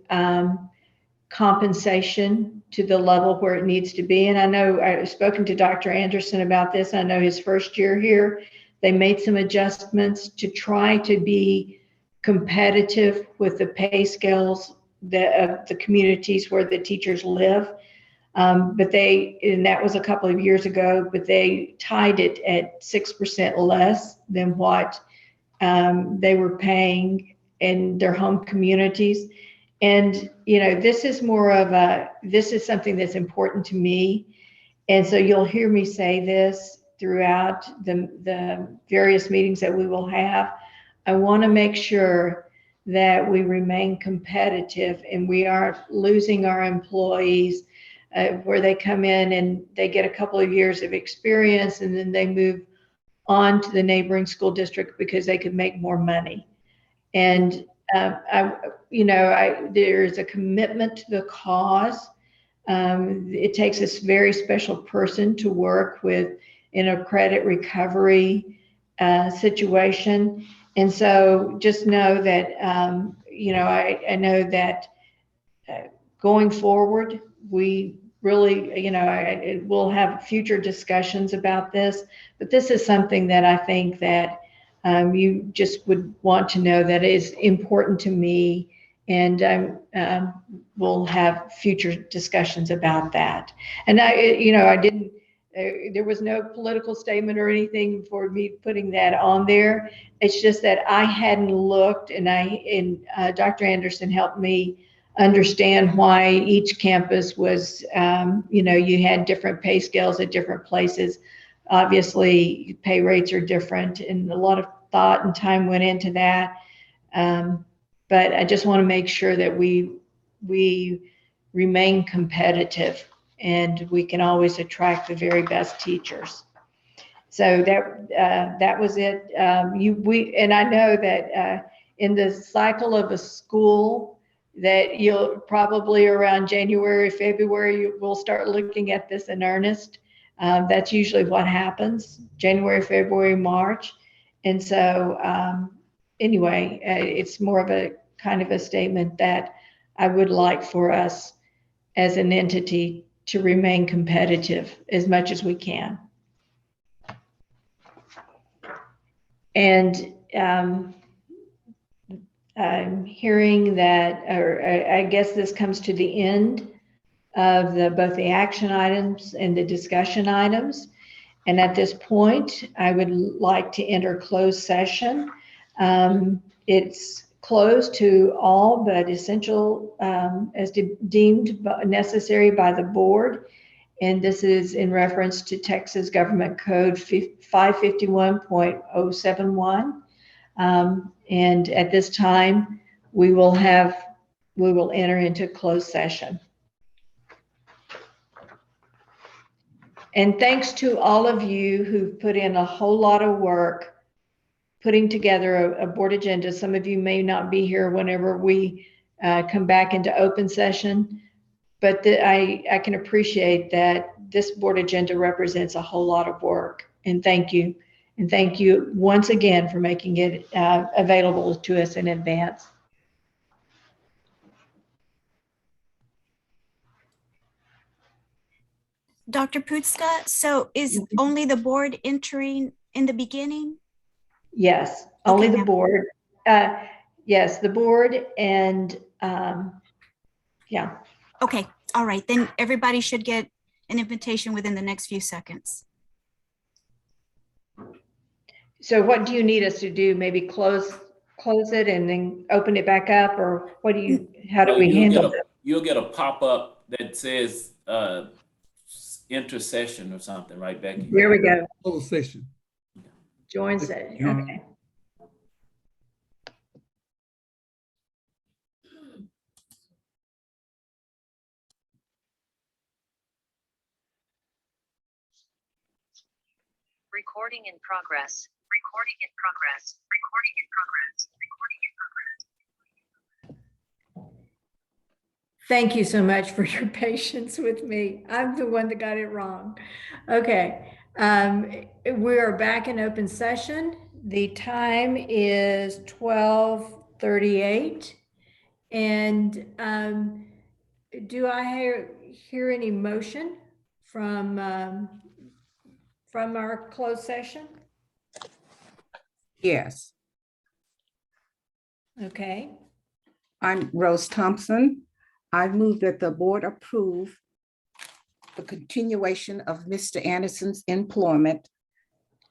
compensation to the level where it needs to be. And I know I've spoken to Dr. Anderson about this. I know his first year here, they made some adjustments to try to be competitive with the pay scales of the communities where the teachers live. And that was a couple of years ago, but they tied it at 6% less than what they were paying in their home communities. And, you know, this is something that's important to me. And so you'll hear me say this throughout the various meetings that we will have. I want to make sure that we remain competitive and we aren't losing our employees where they come in and they get a couple of years of experience and then they move on to the neighboring school district because they could make more money. And there's a commitment to the cause. It takes a very special person to work in a credit recovery situation. And so just know that, I know that going forward, we really, we'll have future discussions about this, but this is something that I think that you just would want to know that is important to me, and we'll have future discussions about that. And there was no political statement or anything for me putting that on there. It's just that I hadn't looked, and Dr. Anderson helped me understand why each campus was, you had different pay scales at different places. Obviously, pay rates are different, and a lot of thought and time went into that. But I just want to make sure that we remain competitive and we can always attract the very best teachers. So that was it. And I know that in the cycle of a school, that you'll probably around January, February, we'll start looking at this in earnest. That's usually what happens, January, February, March. And so anyway, it's more of a kind of a statement that I would like for us as an entity to remain competitive as much as we can. And I'm hearing that, or I guess this comes to the end of both the action items and the discussion items. And at this point, I would like to enter closed session. It's closed to all but essential as deemed necessary by the board. And this is in reference to Texas Government Code 551.071. And at this time, we will enter into closed session. And thanks to all of you who've put in a whole lot of work putting together a board agenda. Some of you may not be here whenever we come back into open session, but I can appreciate that this board agenda represents a whole lot of work. And thank you. And thank you once again for making it available to us in advance. Dr. Putska, so is only the board entering in the beginning? Yes, only the board. Yes, the board and yeah. Okay, all right. Then everybody should get an invitation within the next few seconds. So what do you need us to do? Maybe close it and then open it back up, or what do you, how do we handle it? You'll get a pop-up that says intercession or something, right, Becky? There we go. Closed session. Join session, okay. Recording in progress. Recording in progress. Recording in progress. Recording in progress. Thank you so much for your patience with me. I'm the one that got it wrong. Okay, we are back in open session. The time is 12:38. And do I hear any motion from our closed session? Yes. Okay. I'm Rose Thompson. I move that the board approve the continuation of Mr. Anderson's employment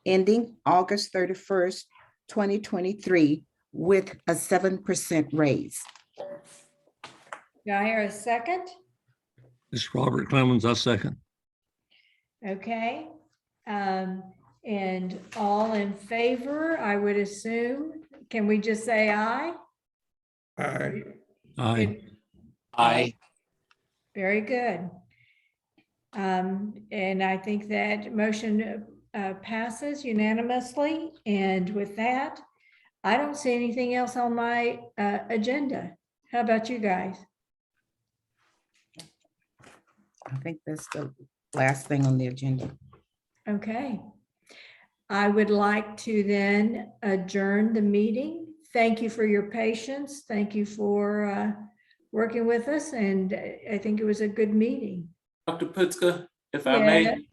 ending August 31st, 2023 with a 7% raise. Do I hear a second? This is Robert Clemens, I second. Okay. And all in favor, I would assume. Can we just say aye? Aye. Aye. Aye. Very good. And I think that motion passes unanimously. And with that, I don't see anything else on my agenda. How about you guys? I think that's the last thing on the agenda. Okay. I would like to then adjourn the meeting. Thank you for your patience. Thank you for working with us. And I think it was a good meeting. Dr. Putska, if I may,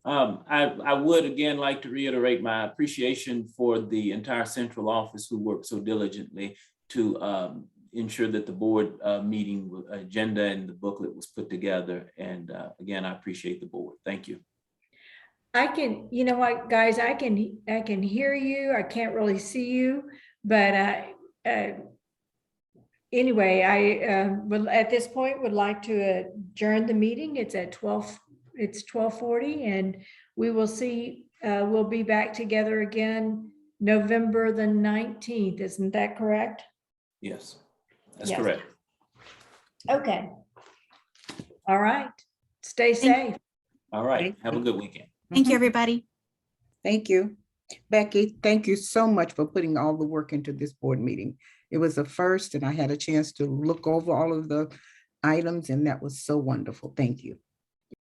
I would again like to reiterate my appreciation for the entire central office who worked so diligently to ensure that the board meeting agenda and the booklet was put together. And again, I appreciate the board. Thank you. I can, you know what, guys, I can hear you. I can't really see you, but anyway, I will at this point would like to adjourn the meeting. It's at 12:40, and we will see. We'll be back together again November the 19th. Isn't that correct? Yes, that's Yes. correct. Okay. All right. Stay safe. All right. Have a good weekend. Thank you, everybody. Thank you. Becky, thank you so much for putting all the work into this board meeting. It was a first and I had a chance to look over all of the items and that was so wonderful. Thank you.